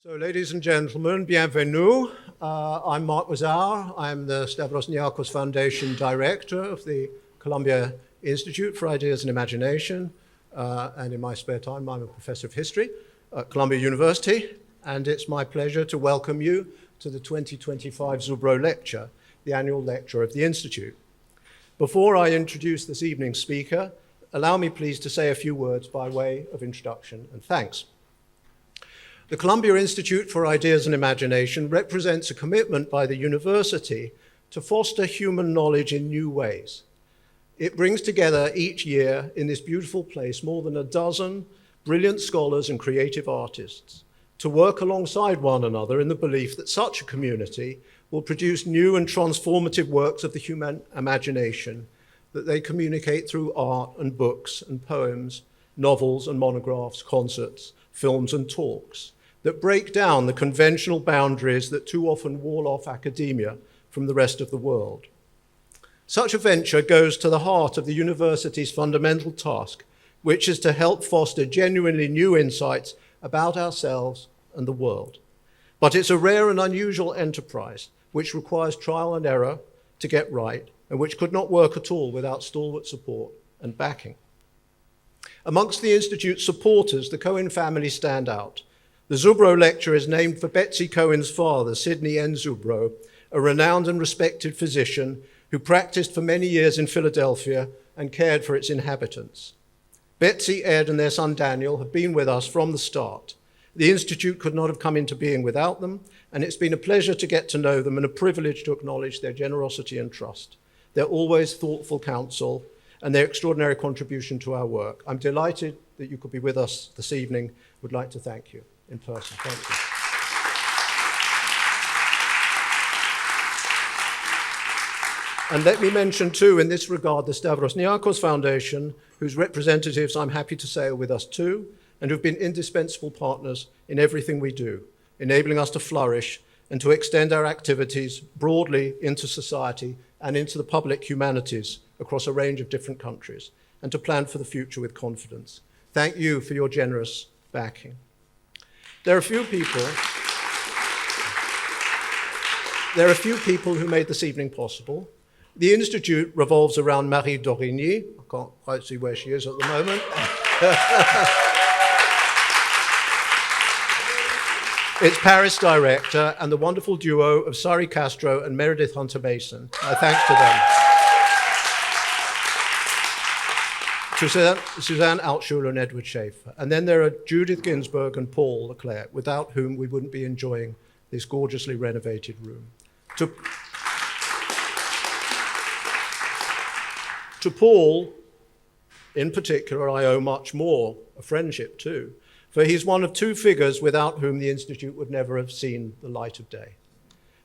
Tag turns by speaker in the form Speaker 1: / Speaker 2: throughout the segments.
Speaker 1: So, ladies and gentlemen, bienvenue. I'm Mark Wazar. I'm the Stavros Niarchos Foundation Director of the Columbia Institute for Ideas and Imagination. And in my spare time, I'm a professor of history at Columbia University. And it's my pleasure to welcome you to the 2025 Zubrow Lecture, the annual lecture of the Institute. Before I introduce this evening's speaker, allow me please to say a few words by way of introduction and thanks. The Columbia Institute for Ideas and Imagination represents a commitment by the university to foster human knowledge in new ways. It brings together each year in this beautiful place more than a dozen brilliant scholars and creative artists to work alongside one another in the belief that such a community will produce new and transformative works of the human imagination that they communicate through art and books and poems, novels and monographs, concerts, films and talks, that break down the conventional boundaries that too often wall off academia from the rest of the world. Such a venture goes to the heart of the university's fundamental task, which is to help foster genuinely new insights about ourselves and the world. But it's a rare and unusual enterprise, which requires trial and error to get right, and which could not work at all without stalwart support and backing. Amongst the Institute's supporters, the Cohen family stand out. The Zubrow Lecture is named for Betsy Cohen's father, Sidney N. Zubrow, a renowned and respected physician who practiced for many years in Philadelphia and cared for its inhabitants. Betsy, Ed, and their son Daniel have been with us from the start. The Institute could not have come into being without them, and it's been a pleasure to get to know them and a privilege to acknowledge their generosity and trust, their always thoughtful counsel, and their extraordinary contribution to our work. I'm delighted that you could be with us this evening. Would like to thank you in person. Thank you. And let me mention too, in this regard, the Stavros Niarchos Foundation, whose representatives I'm happy to say are with us too, and who've been indispensable partners in everything we do, enabling us to flourish and to extend our activities broadly into society and into the public humanities across a range of different countries, and to plan for the future with confidence. Thank you for your generous backing. There are a few people who made this evening possible. The Institute revolves around Marie Dorigny. I can't quite see where she is at the moment. Its Paris director and the wonderful duo of Sari Castro and Meredith Hunter-Mason. My thanks to them. Suzanne Altschuler and Edward Schaefer. And then there are Judith Ginsberg and Paul Leclerc, without whom we wouldn't be enjoying this gorgeously renovated room. To Paul, in particular, I owe much more, a friendship too, for he's one of two figures without whom the Institute would never have seen the light of day.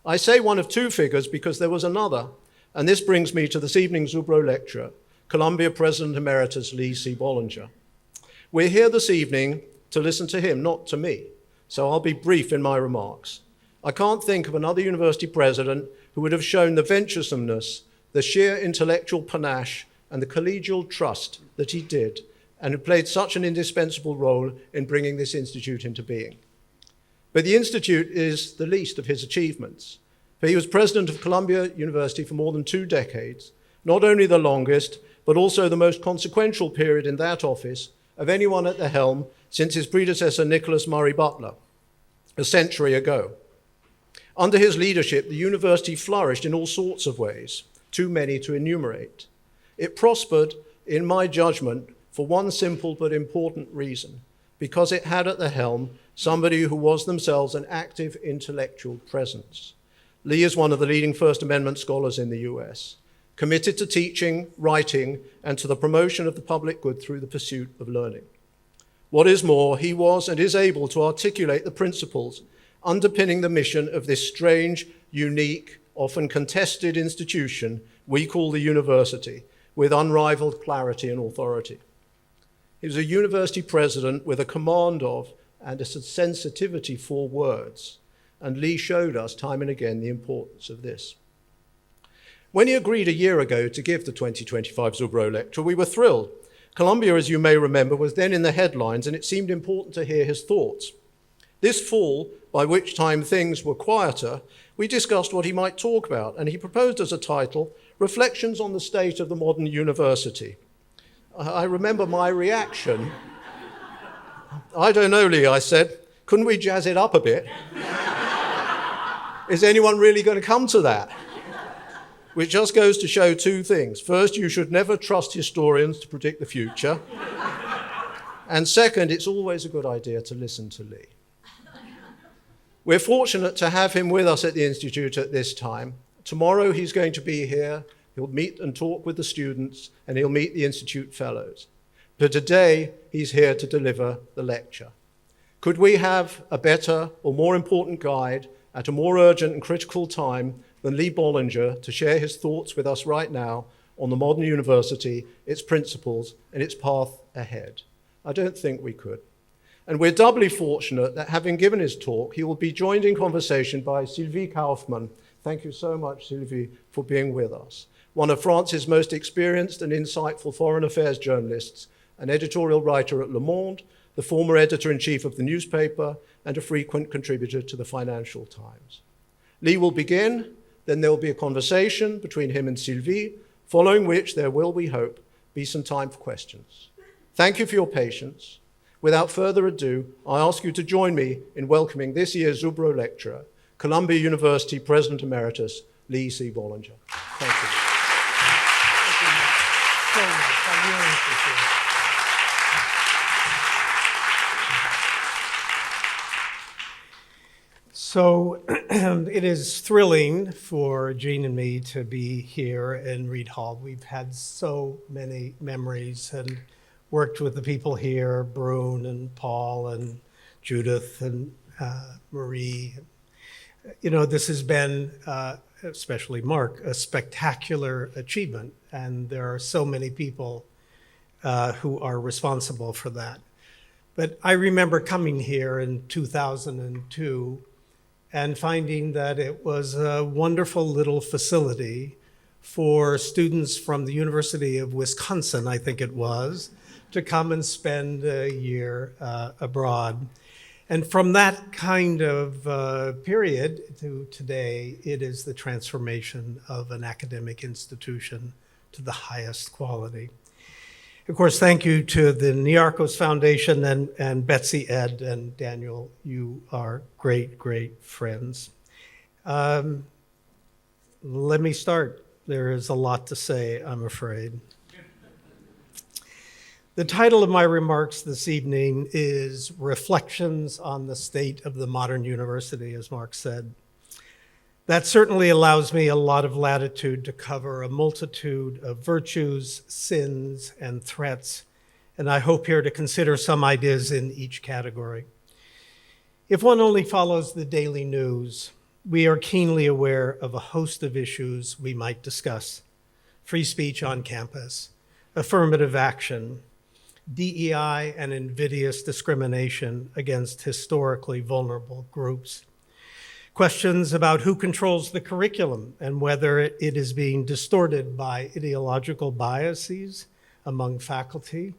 Speaker 1: I say one of two figures because there was another, and this brings me to this evening's Zubrow Lecture, Columbia President Emeritus Lee C. Bollinger. We're here this evening to listen to him, not to me, so I'll be brief in my remarks. I can't think of another university president who would have shown the venturesomeness, the sheer intellectual panache, and the collegial trust that he did, and who played such an indispensable role in bringing this institute into being. But the Institute is the least of his achievements, for he was president of Columbia University for more than 2 decades, not only the longest, but also the most consequential period in that office of anyone at the helm since his predecessor Nicholas Murray Butler, a century ago. Under his leadership, the university flourished in all sorts of ways, too many to enumerate. It prospered, in my judgment, for one simple but important reason, because it had at the helm somebody who was themselves an active intellectual presence. Lee is one of the leading First Amendment scholars in the US, committed to teaching, writing, and to the promotion of the public good through the pursuit of learning. What is more, he was and is able to articulate the principles underpinning the mission of this strange, unique, often contested institution we call the university, with unrivaled clarity and authority. He was a university president with a command of and a sensitivity for words, and Lee showed us time and again the importance of this. When he agreed a year ago to give the 2025 Zubrow Lecture, we were thrilled. Columbia, as you may remember, was then in the headlines, and it seemed important to hear his thoughts. This fall, by which time things were quieter, we discussed what he might talk about, and he proposed as a title, Reflections on the State of the Modern University. I remember my reaction. I don't know, Lee, I said. Couldn't we jazz it up a bit? Is anyone really going to come to that? Which just goes to show two things. First, you should never trust historians to predict the future. And second, it's always a good idea to listen to Lee. We're fortunate to have him with us at the Institute at this time. Tomorrow he's going to be here. He'll meet and talk with the students, and he'll meet the Institute Fellows. But today, he's here to deliver the lecture. Could we have a better or more important guide at a more urgent and critical time than Lee Bollinger to share his thoughts with us right now on the modern university, its principles, and its path ahead? I don't think we could. And we're doubly fortunate that having given his talk, he will be joined in conversation by Sylvie Kauffman. Thank you so much, Sylvie, for being with us. One of France's most experienced and insightful foreign affairs journalists, an editorial writer at Le Monde, the former editor-in-chief of the newspaper, and a frequent contributor to the Financial Times. Lee will begin, then there will be a conversation between him and Sylvie, following which there will, we hope, be some time for questions. Thank you for your patience. Without further ado, I ask you to join me in welcoming this year's Zubrow Lecturer, Columbia University President Emeritus, Lee C. Bollinger. Thank you.
Speaker 2: So it is thrilling for Jean and me to be here in Reid Hall. We've had so many memories and worked with the people here, Brune and Paul and Judith and Marie. You know, this has been, especially Mark, a spectacular achievement, and there are so many people who are responsible for that. But I remember coming here in 2002 and finding that it was a wonderful little facility for students from the University of Wisconsin, I think it was, to come and spend a year abroad. And from that kind of period to today, it is the transformation of an academic institution to the highest quality. Of course, thank you to the Niarchos Foundation and Betsy, Ed, and Daniel. You are great, great friends. Let me start. There is a lot to say, I'm afraid. The title of my remarks this evening is Reflections on the State of the Modern University, as Mark said. That certainly allows me a lot of latitude to cover a multitude of virtues, sins, and threats, and I hope here to consider some ideas in each category. If one only follows the daily news, we are keenly aware of a host of issues we might discuss: free speech on campus, affirmative action, DEI and invidious discrimination against historically vulnerable groups, questions about who controls the curriculum and whether it is being distorted by ideological biases among faculty,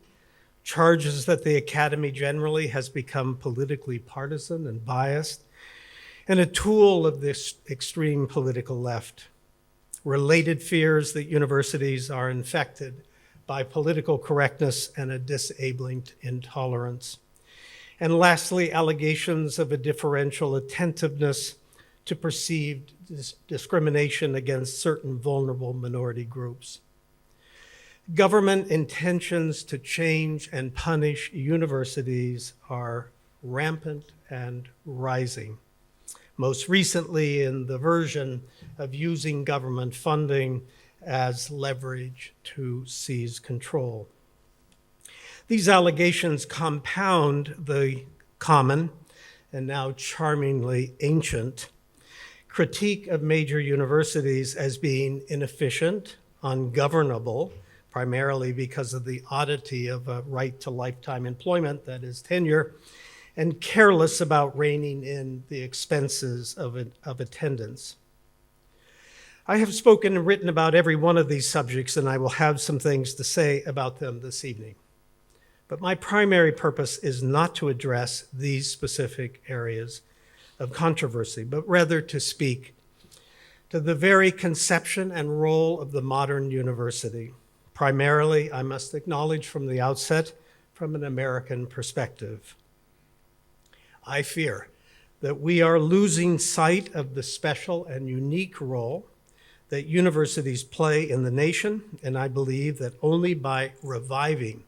Speaker 2: charges that the academy generally has become politically partisan and biased, and a tool of this extreme political left, related fears that universities are infected by political correctness and a disabling intolerance, and lastly, allegations of a differential attentiveness to perceived discrimination against certain vulnerable minority groups. Government intentions to change and punish universities are rampant and rising, most recently in the version of using government funding as leverage to seize control. These allegations compound the common and now charmingly ancient critique of major universities as being inefficient, ungovernable, primarily because of the oddity of a right to lifetime employment, that is tenure, and careless about reining in the expenses of attendance. I have spoken and written about every one of these subjects, and I will have some things to say about them this evening. But my primary purpose is not to address these specific areas of controversy, but rather to speak to the very conception and role of the modern university. Primarily, I must acknowledge from the outset, from an American perspective. I fear that we are losing sight of the special and unique role that universities play in the nation, and I believe that only by reviving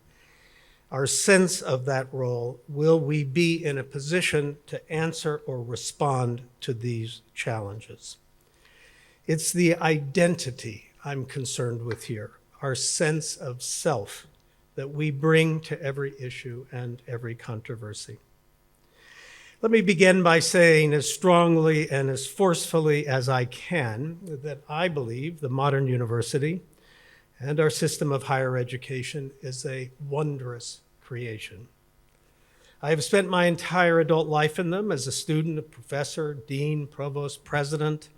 Speaker 2: our sense of that role will we be in a position to answer or respond to these challenges. It's the identity I'm concerned with here, our sense of self that we bring to every issue and every controversy. Let me begin by saying as strongly and as forcefully as I can that I believe the modern university and our system of higher education is a wondrous creation. I have spent my entire adult life in them as a student, a professor, dean, provost, president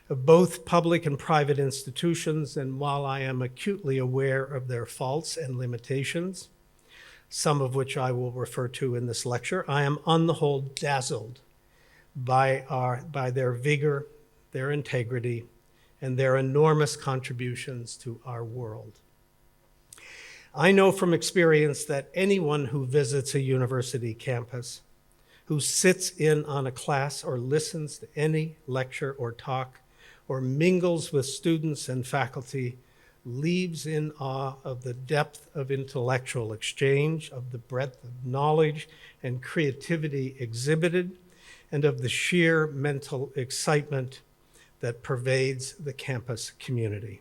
Speaker 2: of both public and private institutions, and while I am acutely aware of their faults and limitations, some of which I will refer to in this lecture, I am on the whole dazzled by their vigor, their integrity, and their enormous contributions to our world. I know from experience that anyone who visits a university campus, who sits in on a class or listens to any lecture or talk, or mingles with students and faculty, leaves in awe of the depth of intellectual exchange, of the breadth of knowledge and creativity exhibited, and of the sheer mental excitement that pervades the campus community.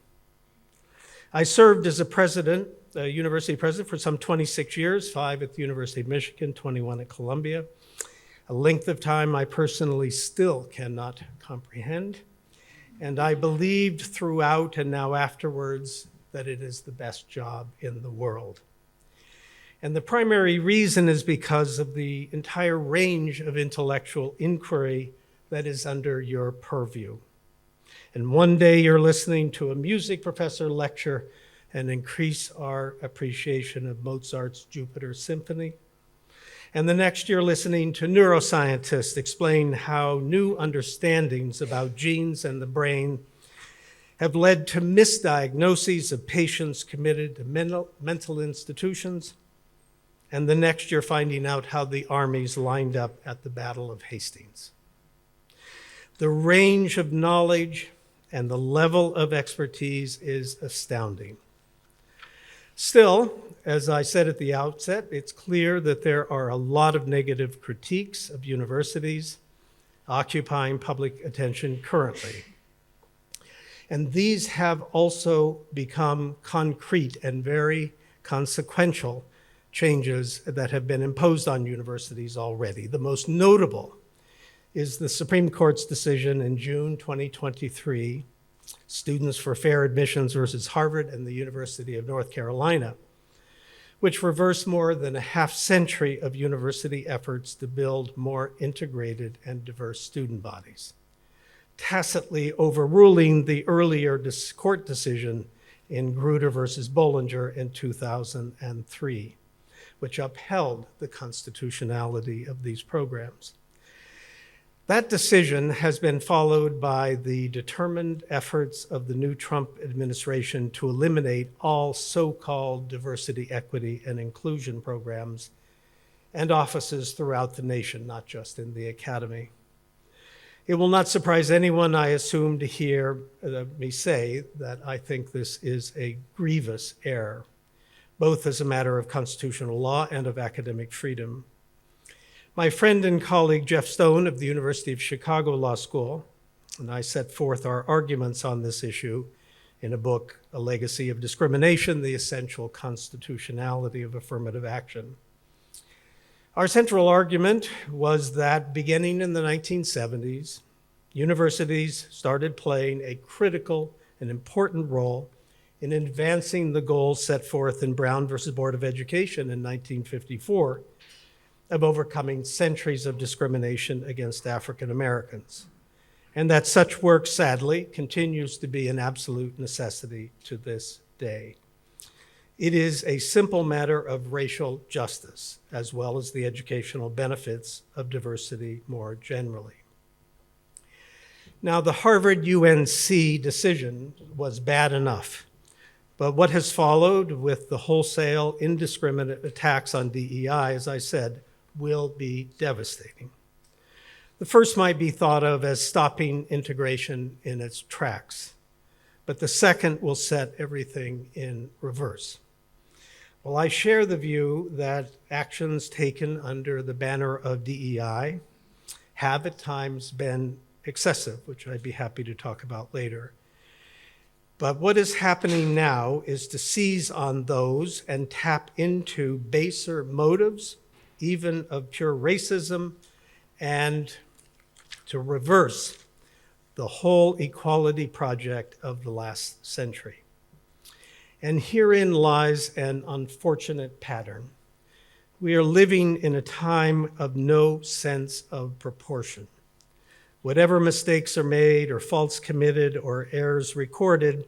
Speaker 2: I served as a university president for some 26 years, 5 at the University of Michigan, 21 at Columbia, a length of time I personally still cannot comprehend. And I believed throughout and now afterwards that it is the best job in the world. And the primary reason is because of the entire range of intellectual inquiry that is under your purview. And one day you're listening to a music professor lecture and increase our appreciation of Mozart's Jupiter Symphony. And the next you're listening to neuroscientists explain how new understandings about genes and the brain have led to misdiagnoses of patients committed to mental institutions. And the next you're finding out how the armies lined up at the Battle of Hastings. The range of knowledge and the level of expertise is astounding. Still, as I said at the outset, it's clear that there are a lot of negative critiques of universities occupying public attention currently. And these have also become concrete and very consequential changes that have been imposed on universities already. The most notable is the Supreme Court's decision in June 2023, Students for Fair Admissions versus Harvard and the University of North Carolina, which reversed more than a half century of university efforts to build more integrated and diverse student bodies, tacitly overruling the earlier court decision in Grande versus Bollinger in 2003, which upheld the constitutionality of these programs. That decision has been followed by the determined efforts of the new Trump administration to eliminate all so-called diversity, equity, and inclusion programs and offices throughout the nation, not just in the academy. It will not surprise anyone, I assume, to hear me say that I think this is a grievous error, both as a matter of constitutional law and of academic freedom. My friend and colleague Jeff Stone of the University of Chicago Law School and I set forth our arguments on this issue in a book, A Legacy of Discrimination, The Essential Constitutionality of Affirmative Action. Our central argument was that beginning in the 1970s, universities started playing a critical and important role in advancing the goals set forth in Brown versus Board of Education in 1954 of overcoming centuries of discrimination against African Americans, and that such work, sadly, continues to be an absolute necessity to this day. It is a simple matter of racial justice, as well as the educational benefits of diversity more generally. Now, the Harvard-UNC decision was bad enough, but what has followed with the wholesale, indiscriminate attacks on DEI, as I said, will be devastating. The first might be thought of as stopping integration in its tracks, but the second will set everything in reverse. Well, I share the view that actions taken under the banner of DEI have at times been excessive, which I'd be happy to talk about later. But what is happening now is to seize on those and tap into baser motives, even of pure racism, and to reverse the whole equality project of the last century. And herein lies an unfortunate pattern. We are living in a time of no sense of proportion. Whatever mistakes are made or faults committed or errors recorded,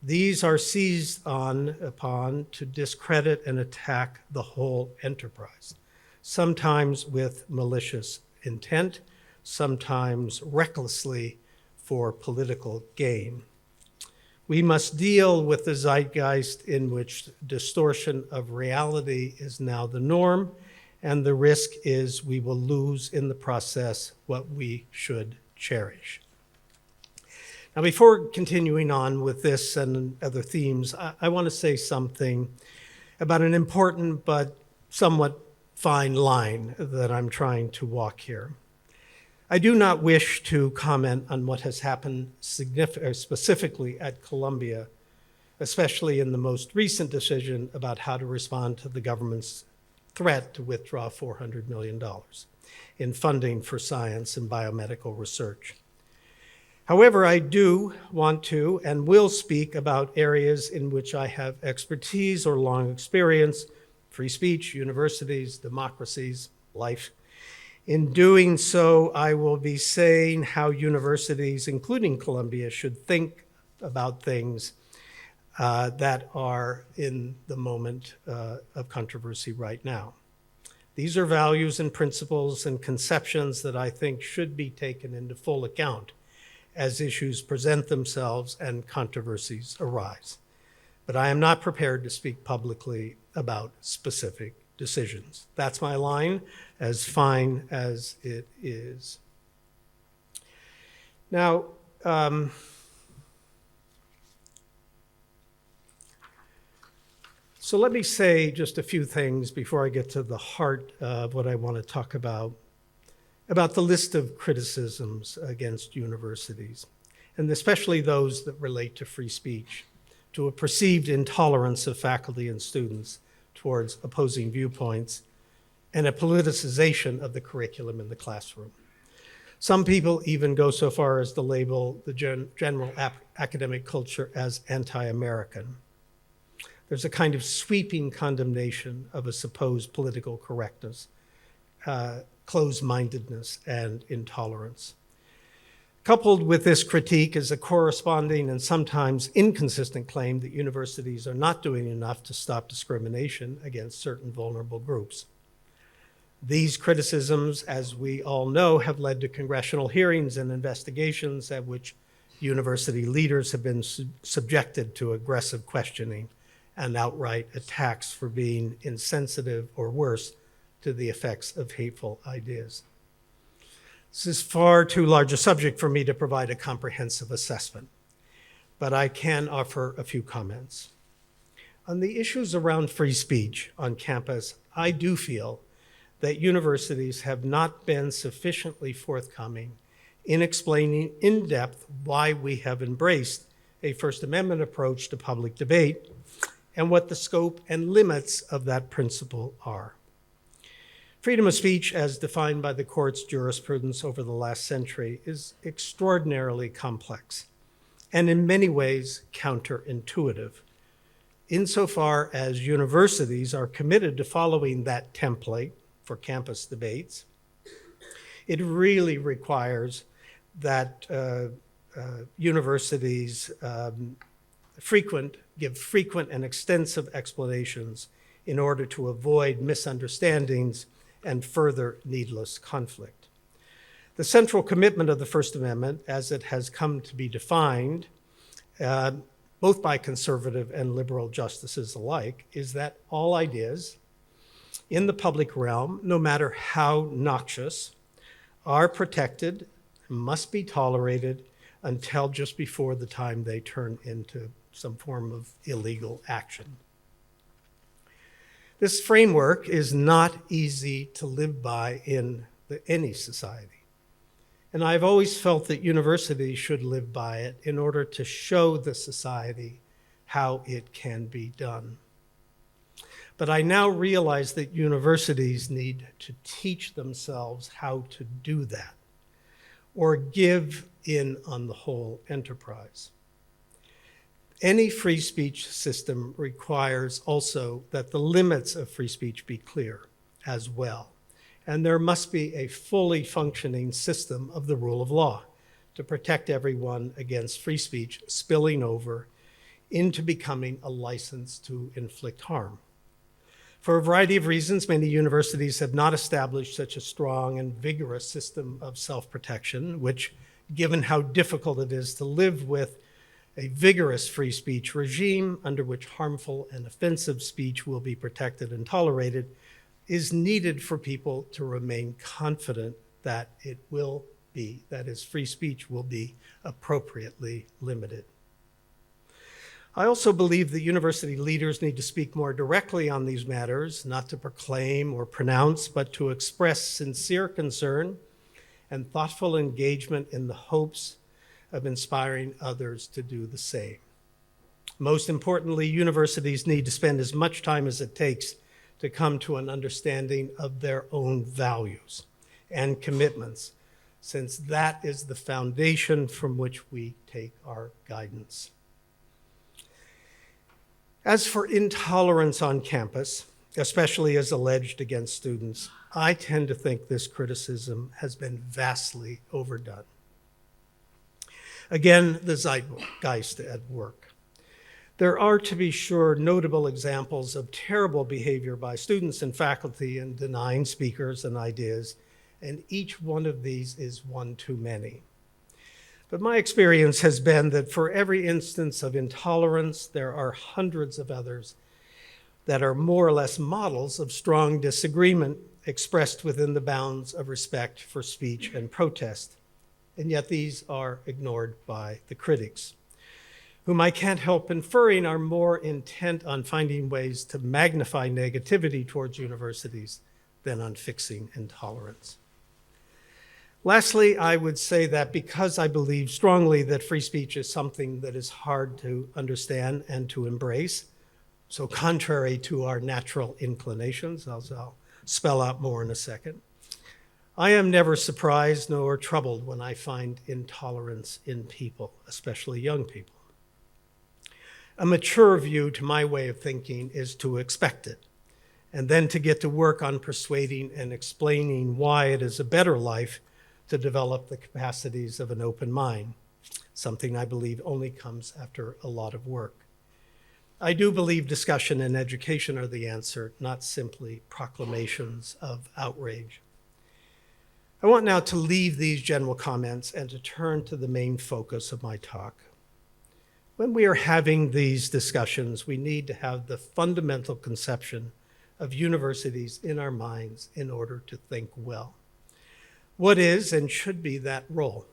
Speaker 2: these are seized upon to discredit and attack the whole enterprise, sometimes with malicious intent, sometimes recklessly for political gain. We must deal with the zeitgeist in which distortion of reality is now the norm, and the risk is we will lose in the process what we should cherish. Now, before continuing on with this and other themes, I want to say something about an important but somewhat fine line that I'm trying to walk here. I do not wish to comment on what has happened specifically at Columbia, especially in the most recent decision about how to respond to the government's threat to withdraw $400 million in funding for science and biomedical research. However, I do want to and will speak about areas in which I have expertise or long experience: free speech, universities, democracies, life. In doing so, I will be saying how universities, including Columbia, should think about things that are in the moment of controversy right now. These are values and principles and conceptions that I think should be taken into full account as issues present themselves and controversies arise. But I am not prepared to speak publicly about specific decisions. That's my line, as fine as it is. Now, so let me say just a few things before I get to the heart of what I want to talk about the list of criticisms against universities, and especially those that relate to free speech, to a perceived intolerance of faculty and students towards opposing viewpoints, and a politicization of the curriculum in the classroom. Some people even go so far as to label the general academic culture as anti-American. There's a kind of sweeping condemnation of a supposed political correctness, closed-mindedness, and intolerance. Coupled with this critique is a corresponding and sometimes inconsistent claim that universities are not doing enough to stop discrimination against certain vulnerable groups. These criticisms, as we all know, have led to congressional hearings and investigations at which university leaders have been subjected to aggressive questioning and outright attacks for being insensitive or worse to the effects of hateful ideas. This is far too large a subject for me to provide a comprehensive assessment, but I can offer a few comments. On the issues around free speech on campus, I do feel that universities have not been sufficiently forthcoming in explaining in depth why we have embraced a First Amendment approach to public debate and what the scope and limits of that principle are. Freedom of speech, as defined by the court's jurisprudence over the last century, is extraordinarily complex and in many ways counterintuitive, insofar as universities are committed to following that template for campus debates. It really requires that universities frequent give frequent and extensive explanations in order to avoid misunderstandings and further needless conflict. The central commitment of the First Amendment, as it has come to be defined, both by conservative and liberal justices alike, is that all ideas in the public realm, no matter how noxious, are protected, must be tolerated until just before the time they turn into some form of illegal action. This framework is not easy to live by in any society. And I've always felt that universities should live by it in order to show the society how it can be done. But I now realize that universities need to teach themselves how to do that, or give in on the whole enterprise. Any free speech system requires also that the limits of free speech be clear as well. And there must be a fully functioning system of the rule of law to protect everyone against free speech spilling over into becoming a license to inflict harm. For a variety of reasons, many universities have not established such a strong and vigorous system of self-protection, which, given how difficult it is to live with a vigorous free speech regime under which harmful and offensive speech will be protected and tolerated, is needed for people to remain confident that it will be, that is, free speech will be appropriately limited. I also believe that university leaders need to speak more directly on these matters, not to proclaim or pronounce, but to express sincere concern and thoughtful engagement in the hopes of inspiring others to do the same. Most importantly, universities need to spend as much time as it takes to come to an understanding of their own values and commitments, since that is the foundation from which we take our guidance. As for intolerance on campus, especially as alleged against students, I tend to think this criticism has been vastly overdone. Again, the zeitgeist at work. There are, to be sure, notable examples of terrible behavior by students and faculty in denying speakers and ideas, and each one of these is one too many. But my experience has been that for every instance of intolerance, there are hundreds of others that are more or less models of strong disagreement expressed within the bounds of respect for speech and protest. And yet these are ignored by the critics, whom I can't help inferring are more intent on finding ways to magnify negativity towards universities than on fixing intolerance. Lastly, I would say that because I believe strongly that free speech is something that is hard to understand and to embrace, so contrary to our natural inclinations, as I'll spell out more in a second, I am never surprised nor troubled when I find intolerance in people, especially young people. A mature view to my way of thinking is to expect it, and then to get to work on persuading and explaining why it is a better life to develop the capacities of an open mind, something I believe only comes after a lot of work. I do believe discussion and education are the answer, not simply proclamations of outrage. I want now to leave these general comments and to turn to the main focus of my talk. When we are having these discussions, we need to have the fundamental conception of universities in our minds in order to think well. What is and should be that role?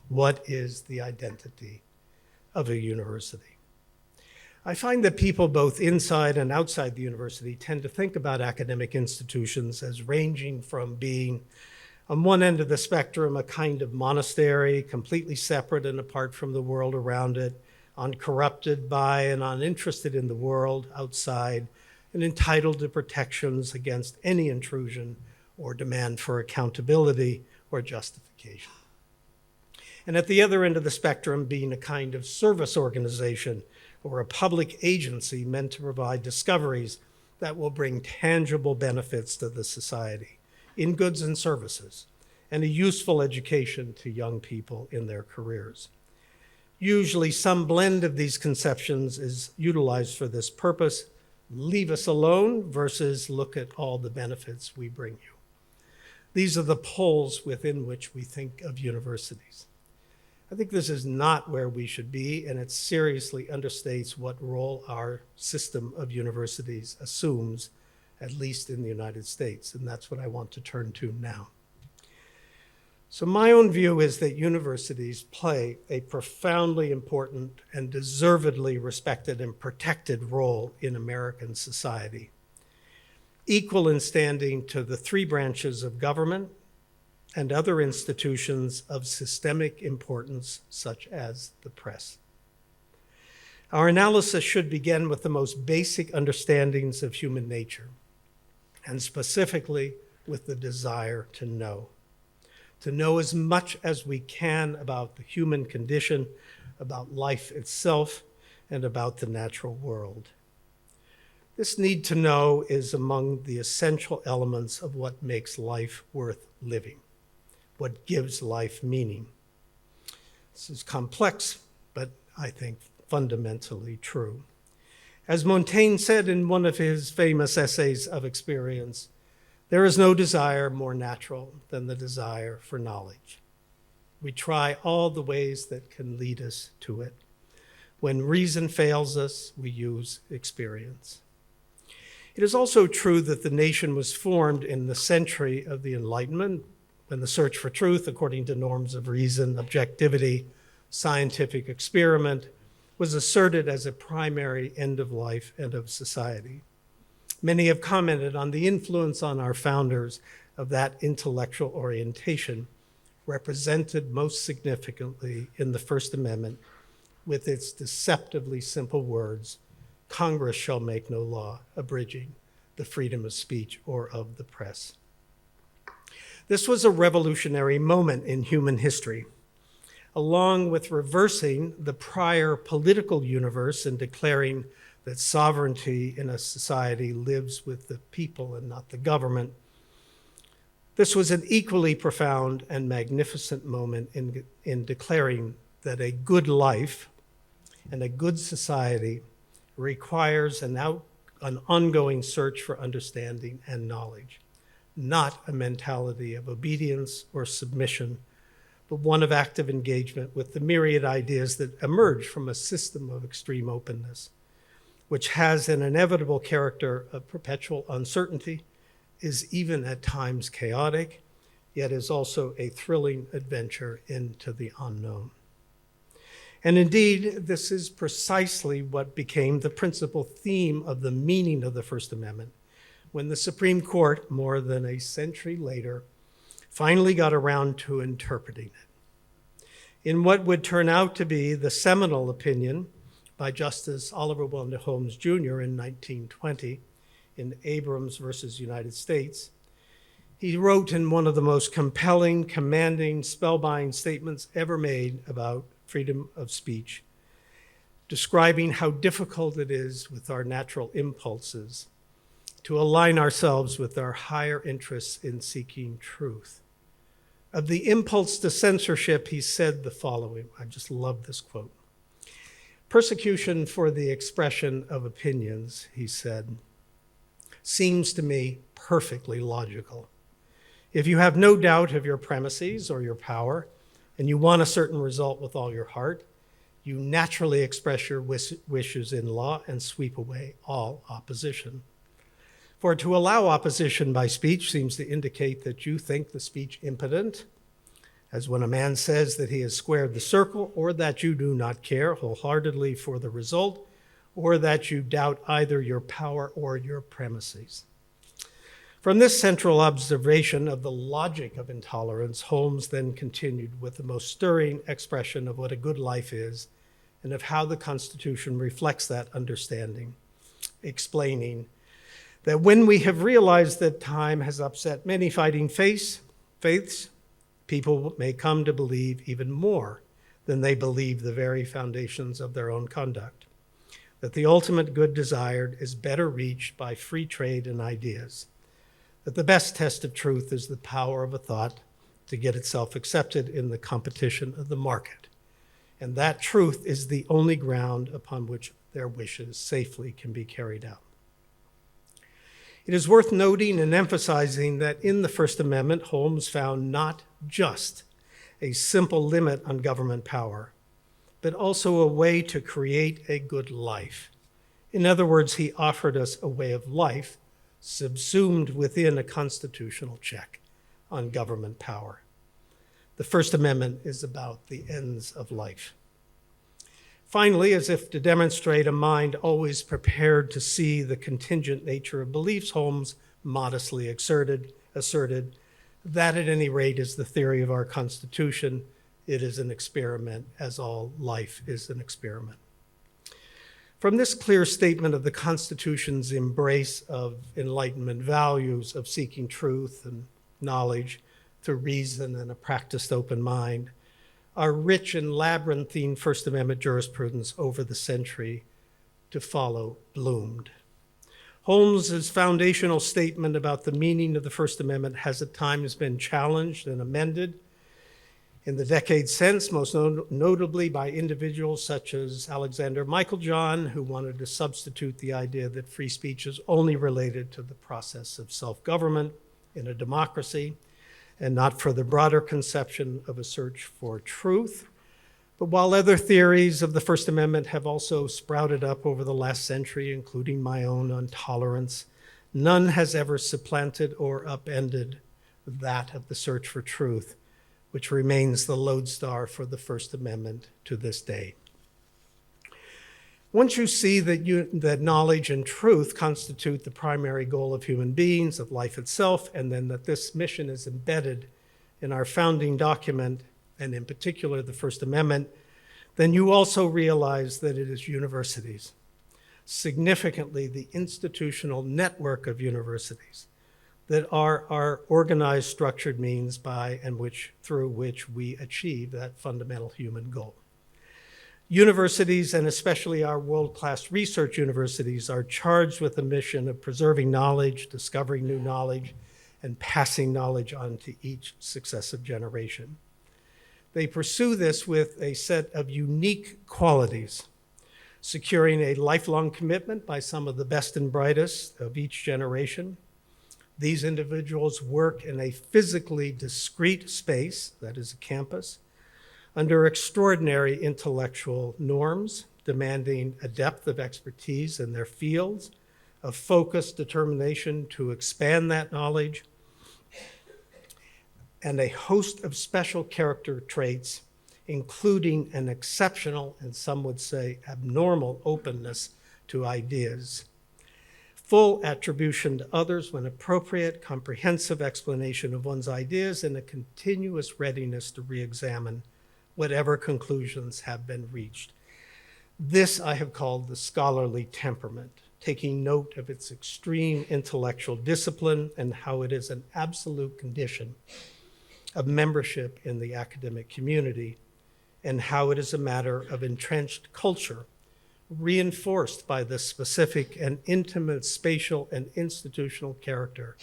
Speaker 2: What is the identity of a university? I find that people both inside and outside the university tend to think about academic institutions as ranging from being, on one end of the spectrum, a kind of monastery, completely separate and apart from the world around it, uncorrupted by and uninterested in the world outside, and entitled to protections against any intrusion or demand for accountability or justification. And at the other end of the spectrum, being a kind of service organization or a public agency meant to provide discoveries that will bring tangible benefits to the society in goods and services, and a useful education to young people in their careers. Usually some blend of these conceptions is utilized for this purpose. Leave us alone versus look at all the benefits we bring you. These are the poles within which we think of universities. I think this is not where we should be, and it seriously understates what role our system of universities assumes, at least in the United States, and that's what I want to turn to now. So my own view is that universities play a profoundly important and deservedly respected and protected role in American society, equal in standing to the three branches of government and other institutions of systemic importance, such as the press. Our analysis should begin with the most basic understandings of human nature, and specifically with the desire to know as much as we can about the human condition, about life itself, and about the natural world. This need to know is among the essential elements of what makes life worth living, what gives life meaning. This is complex, but I think fundamentally true. As Montaigne said in one of his famous essays of experience, there is no desire more natural than the desire for knowledge. We try all the ways that can lead us to it. When reason fails us, we use experience. It is also true that the nation was formed in the century of the Enlightenment, when the search for truth, according to norms of reason, objectivity, scientific experiment, was asserted as a primary end of life and of society. Many have commented on the influence on our founders of that intellectual orientation, represented most significantly in the First Amendment with its deceptively simple words, "Congress shall make no law abridging the freedom of speech or of the press." This was a revolutionary moment in human history, along with reversing the prior political universe and declaring that sovereignty in a society lives with the people and not the government. This was an equally profound and magnificent moment in declaring that a good life and a good society requires an ongoing search for understanding and knowledge, not a mentality of obedience or submission, but one of active engagement with the myriad ideas that emerge from a system of extreme openness, which has an inevitable character of perpetual uncertainty, is even at times chaotic, yet is also a thrilling adventure into the unknown. And indeed, this is precisely what became the principal theme of the meaning of the First Amendment, when the Supreme Court, more than a century later, finally got around to interpreting it. In what would turn out to be the seminal opinion by Justice Oliver Wendell Holmes Jr. in 1920 in Abrams versus United States, he wrote in one of the most compelling, commanding, spellbinding statements ever made about freedom of speech, describing how difficult it is with our natural impulses to align ourselves with our higher interests in seeking truth. Of the impulse to censorship, he said the following. I just love this quote. "Persecution for the expression of opinions," he said, "seems to me perfectly logical. If you have no doubt of your premises or your power, and you want a certain result with all your heart, you naturally express your wishes in law and sweep away all opposition. For to allow opposition by speech seems to indicate that you think the speech impotent, as when a man says that he has squared the circle, or that you do not care wholeheartedly for the result, or that you doubt either your power or your premises." From this central observation of the logic of intolerance, Holmes then continued with the most stirring expression of what a good life is and of how the Constitution reflects that understanding, explaining that when we have realized that time has upset many fighting faiths, people may come to believe even more than they believe the very foundations of their own conduct, that the ultimate good desired is better reached by free trade in ideas, that the best test of truth is the power of a thought to get itself accepted in the competition of the market, and that truth is the only ground upon which their wishes safely can be carried out. It is worth noting and emphasizing that in the First Amendment, Holmes found not just a simple limit on government power, but also a way to create a good life. In other words, he offered us a way of life subsumed within a constitutional check on government power. The First Amendment is about the ends of life. Finally, as if to demonstrate a mind always prepared to see the contingent nature of beliefs, Holmes modestly asserted that at any rate is the theory of our Constitution. It is an experiment, as all life is an experiment. From this clear statement of the Constitution's embrace of Enlightenment values of seeking truth and knowledge through reason and a practiced open mind, our rich and labyrinthine First Amendment jurisprudence over the century to follow bloomed. Holmes's foundational statement about the meaning of the First Amendment has at times been challenged and amended in the decades since, most notably by individuals such as Alexander Michaeljohn, who wanted to substitute the idea that free speech is only related to the process of self-government in a democracy and not for the broader conception of a search for truth. But while other theories of the First Amendment have also sprouted up over the last century, including my own on tolerance, none has ever supplanted or upended that of the search for truth, which remains the lodestar for the First Amendment to this day. Once you see that knowledge and truth constitute the primary goal of human beings, of life itself, and then that this mission is embedded in our founding document, and in particular the First Amendment, then you also realize that it is universities, significantly the institutional network of universities, that are our organized, structured means by and through which we achieve that fundamental human goal. Universities, and especially our world-class research universities, are charged with the mission of preserving knowledge, discovering new knowledge, and passing knowledge on to each successive generation. They pursue this with a set of unique qualities, securing a lifelong commitment by some of the best and brightest of each generation. These individuals work in a physically discrete space, that is a campus, under extraordinary intellectual norms, demanding a depth of expertise in their fields, of focused determination to expand that knowledge, and a host of special character traits, including an exceptional, and some would say abnormal, openness to ideas, full attribution to others when appropriate, comprehensive explanation of one's ideas, and a continuous readiness to re-examine whatever conclusions have been reached. This I have called the scholarly temperament, taking note of its extreme intellectual discipline and how it is an absolute condition of membership in the academic community, and how it is a matter of entrenched culture, reinforced by the specific and intimate spatial and institutional character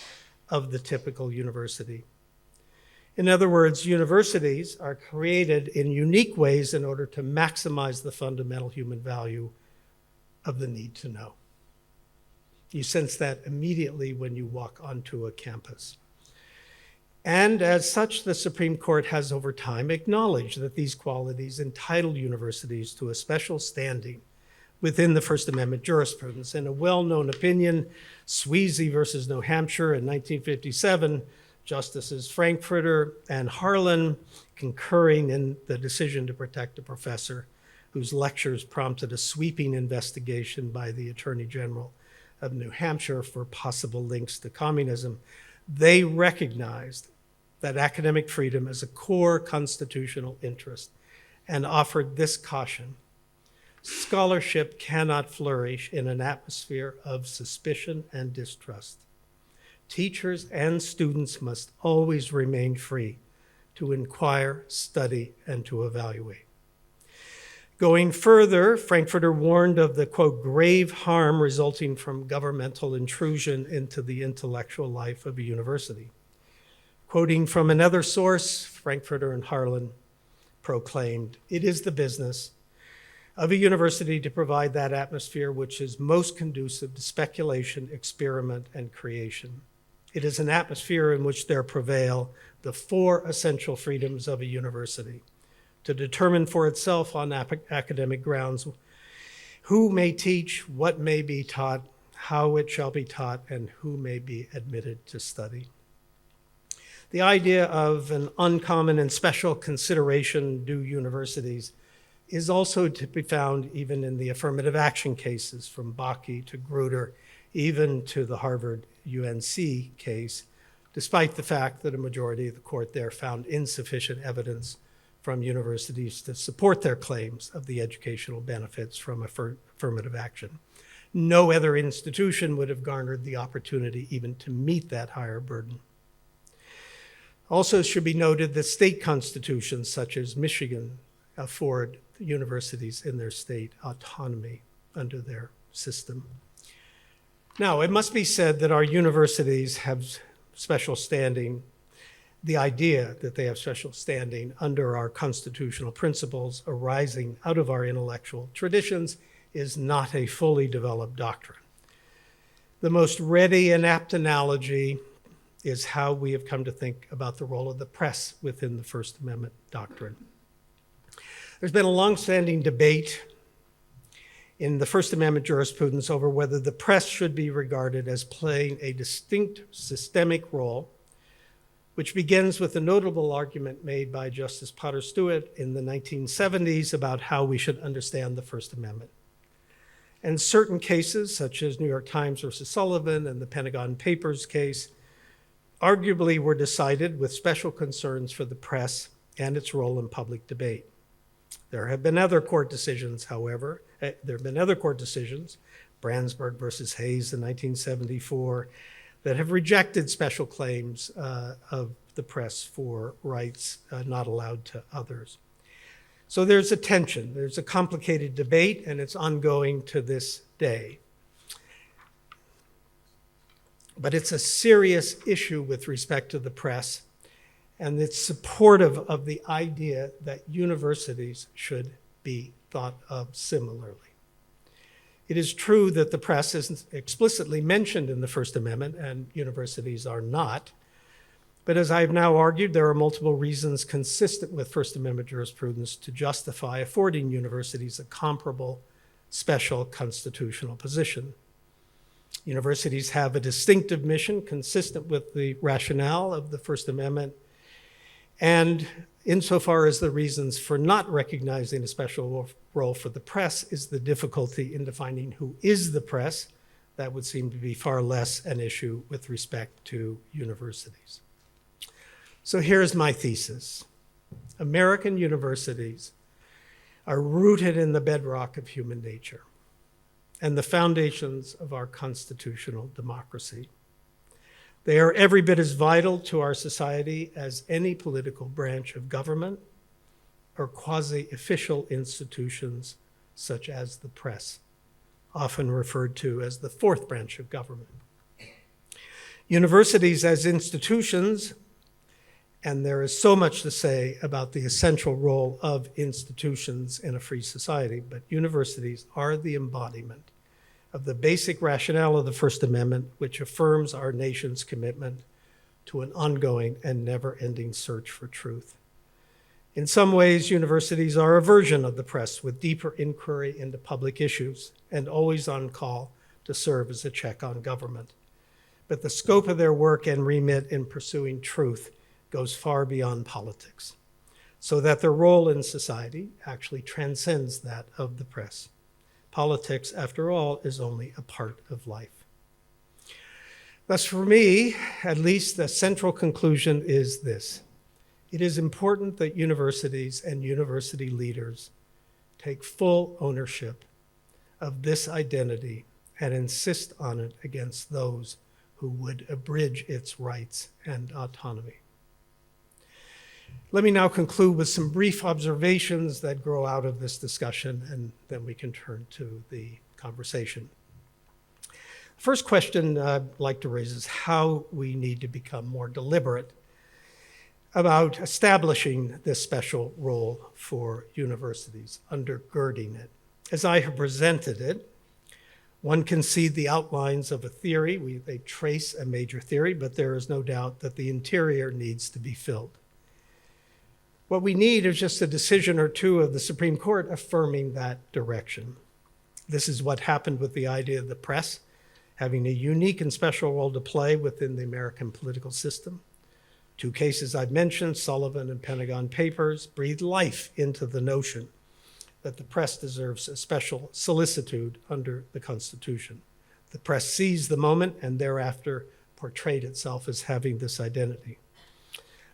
Speaker 2: of the typical university. In other words, universities are created in unique ways in order to maximize the fundamental human value of the need to know. You sense that immediately when you walk onto a campus. And as such, the Supreme Court has over time acknowledged that these qualities entitle universities to a special standing within the First Amendment jurisprudence. In a well-known opinion, Sweezy versus New Hampshire in 1957, Justices Frankfurter and Harlan, concurring in the decision to protect a professor whose lectures prompted a sweeping investigation by the Attorney General of New Hampshire for possible links to communism, they recognized that academic freedom is a core constitutional interest and offered this caution: scholarship cannot flourish in an atmosphere of suspicion and distrust. Teachers and students must always remain free to inquire, study, and to evaluate. Going further, Frankfurter warned of the, quote, grave harm resulting from governmental intrusion into the intellectual life of a university. Quoting from another source, Frankfurter and Harlan, proclaimed, "It is the business of a university to provide that atmosphere which is most conducive to speculation, experiment, and creation. It is an atmosphere in which there prevail the four essential freedoms of a university: to determine for itself on academic grounds who may teach, what may be taught, how it shall be taught, and who may be admitted to study." The idea of an uncommon and special consideration due universities is also to be found even in the affirmative action cases, from Bakke to Grutter, even to the Harvard UNC case, despite the fact that a majority of the court there found insufficient evidence from universities to support their claims of the educational benefits from affirmative action. No other institution would have garnered the opportunity even to meet that higher burden. Also, it should be noted that state constitutions, such as Michigan, afford universities in their state autonomy under their system. Now, it must be said that our universities have special standing. The idea that they have special standing under our constitutional principles arising out of our intellectual traditions is not a fully developed doctrine. The most ready and apt analogy is how we have come to think about the role of the press within the First Amendment doctrine. There's been a longstanding debate in the First Amendment jurisprudence over whether the press should be regarded as playing a distinct systemic role, which begins with a notable argument made by Justice Potter Stewart in the 1970s about how we should understand the First Amendment. And certain cases, such as New York Times versus Sullivan and the Pentagon Papers case, arguably were decided with special concerns for the press and its role in public debate. There have been other court decisions, however. Brandsburg versus Hayes in 1974, that have rejected special claims of the press for rights not allowed to others. So there's a tension, there's a complicated debate, and it's ongoing to this day. But it's a serious issue with respect to the press, and it's supportive of the idea that universities should be thought of similarly. It is true that the press isn't explicitly mentioned in the First Amendment, and universities are not. But as I've now argued, there are multiple reasons consistent with First Amendment jurisprudence to justify affording universities a comparable special constitutional position. Universities have a distinctive mission consistent with the rationale of the First Amendment, and insofar as the reasons for not recognizing a special role for the press is the difficulty in defining who is the press, that would seem to be far less an issue with respect to universities. So here's my thesis. American universities are rooted in the bedrock of human nature and the foundations of our constitutional democracy. They are every bit as vital to our society as any political branch of government or quasi-official institutions such as the press, often referred to as the fourth branch of government. Universities as institutions, and there is so much to say about the essential role of institutions in a free society, but universities are the embodiment of the basic rationale of the First Amendment, which affirms our nation's commitment to an ongoing and never-ending search for truth. In some ways, universities are a version of the press with deeper inquiry into public issues and always on call to serve as a check on government. But the scope of their work and remit in pursuing truth goes far beyond politics, so that their role in society actually transcends that of the press. Politics, after all, is only a part of life. Thus, for me, at least, the central conclusion is this. It is important that universities and university leaders take full ownership of this identity and insist on it against those who would abridge its rights and autonomy. Let me now conclude with some brief observations that grow out of this discussion, and then we can turn to the conversation. The first question I'd like to raise is how we need to become more deliberate about establishing this special role for universities, undergirding it. As I have presented it, one can see the outlines of a theory. They trace a major theory, but there is no doubt that the interior needs to be filled. What we need is just a decision or two of the Supreme Court affirming that direction. This is what happened with the idea of the press having a unique and special role to play within the American political system. Two cases I've mentioned, Sullivan and Pentagon Papers, breathe life into the notion that the press deserves a special solicitude under the Constitution. The press seized the moment and thereafter portrayed itself as having this identity.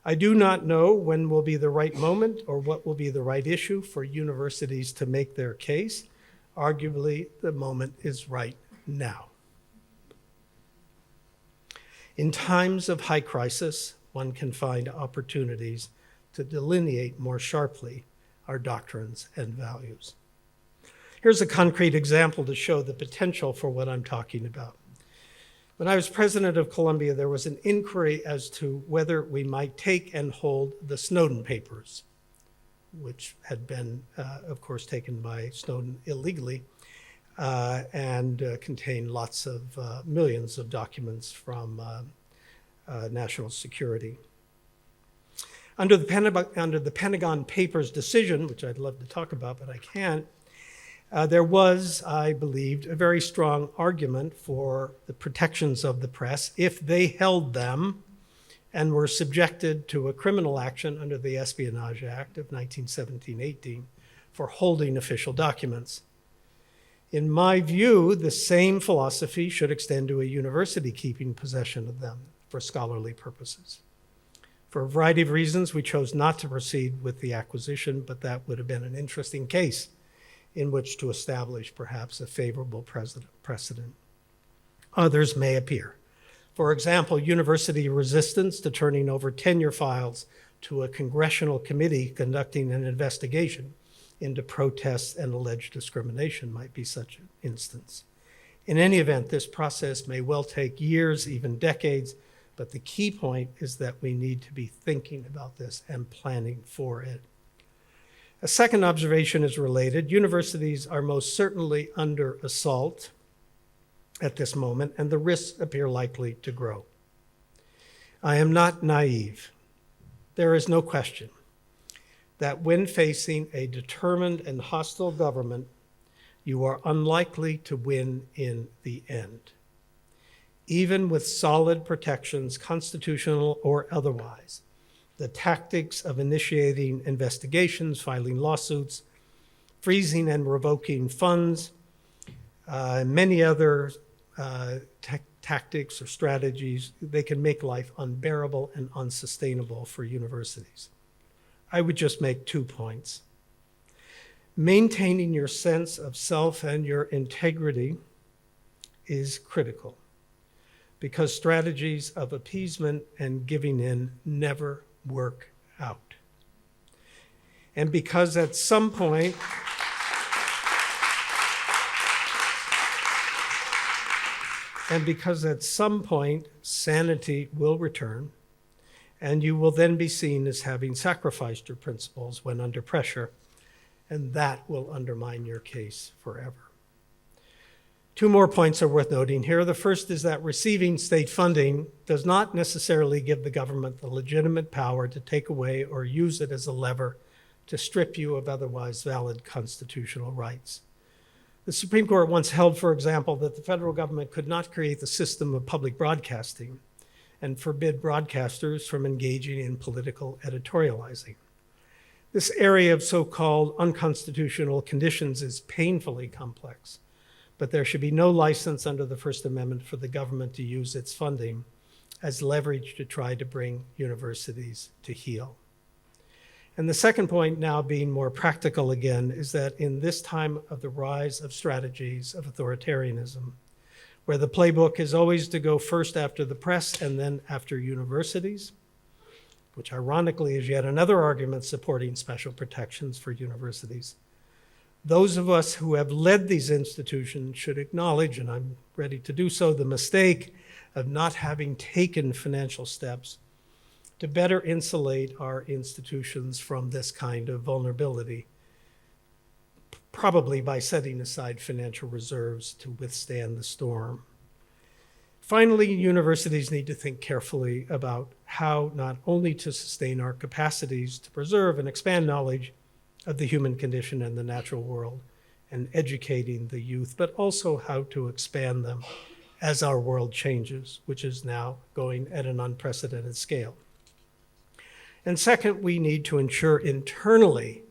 Speaker 2: I do not know when will be the right moment or what will be the right issue for universities to make their case. Arguably, the moment is right now. In times of high crisis, one can find opportunities to delineate more sharply our doctrines and values. Here's a concrete example to show the potential for what I'm talking about. When I was president of Columbia, there was an inquiry as to whether we might take and hold the Snowden papers, which had been, of course, taken by Snowden illegally and contained lots of millions of documents from national security. Under the Pentagon Papers decision, which I'd love to talk about, but I can't, there was, I believed, a very strong argument for the protections of the press if they held them and were subjected to a criminal action under the Espionage Act of 1917-18 for holding official documents. In my view, the same philosophy should extend to a university keeping possession of them for scholarly purposes. For a variety of reasons, we chose not to proceed with the acquisition, but that would have been an interesting case in which to establish perhaps a favorable precedent. Others may appear. For example, university resistance to turning over tenure files to a congressional committee conducting an investigation into protests and alleged discrimination might be such an instance. In any event, this process may well take years, even decades, but the key point is that we need to be thinking about this and planning for it. A second observation is related. Universities are most certainly under assault at this moment, and the risks appear likely to grow. I am not naive. There is no question that when facing a determined and hostile government, you are unlikely to win in the end. Even with solid protections, constitutional or otherwise, the tactics of initiating investigations, filing lawsuits, freezing and revoking funds, many other tactics or strategies, they can make life unbearable and unsustainable for universities. I would just make 2 points. Maintaining your sense of self and your integrity is critical because strategies of appeasement and giving in never work out. And because at some point, sanity will return, and you will then be seen as having sacrificed your principles when under pressure, and that will undermine your case forever. 2 more points are worth noting here. The first is that receiving state funding does not necessarily give the government the legitimate power to take away or use it as a lever to strip you of otherwise valid constitutional rights. The Supreme Court once held, for example, that the federal government could not create the system of public broadcasting and forbid broadcasters from engaging in political editorializing. This area of so-called unconstitutional conditions is painfully complex, but there should be no license under the First Amendment for the government to use its funding as leverage to try to bring universities to heel. And the second point, now being more practical again, is that in this time of the rise of strategies of authoritarianism, where the playbook is always to go first after the press and then after universities, which ironically is yet another argument supporting special protections for universities, those of us who have led these institutions should acknowledge, and I'm ready to do so, the mistake of not having taken financial steps to better insulate our institutions from this kind of vulnerability, probably by setting aside financial reserves to withstand the storm. Finally, universities need to think carefully about how not only to sustain our capacities to preserve and expand knowledge of the human condition and the natural world and educating the youth, but also how to expand them as our world changes, which is now going at an unprecedented scale. And second, we need to ensure internally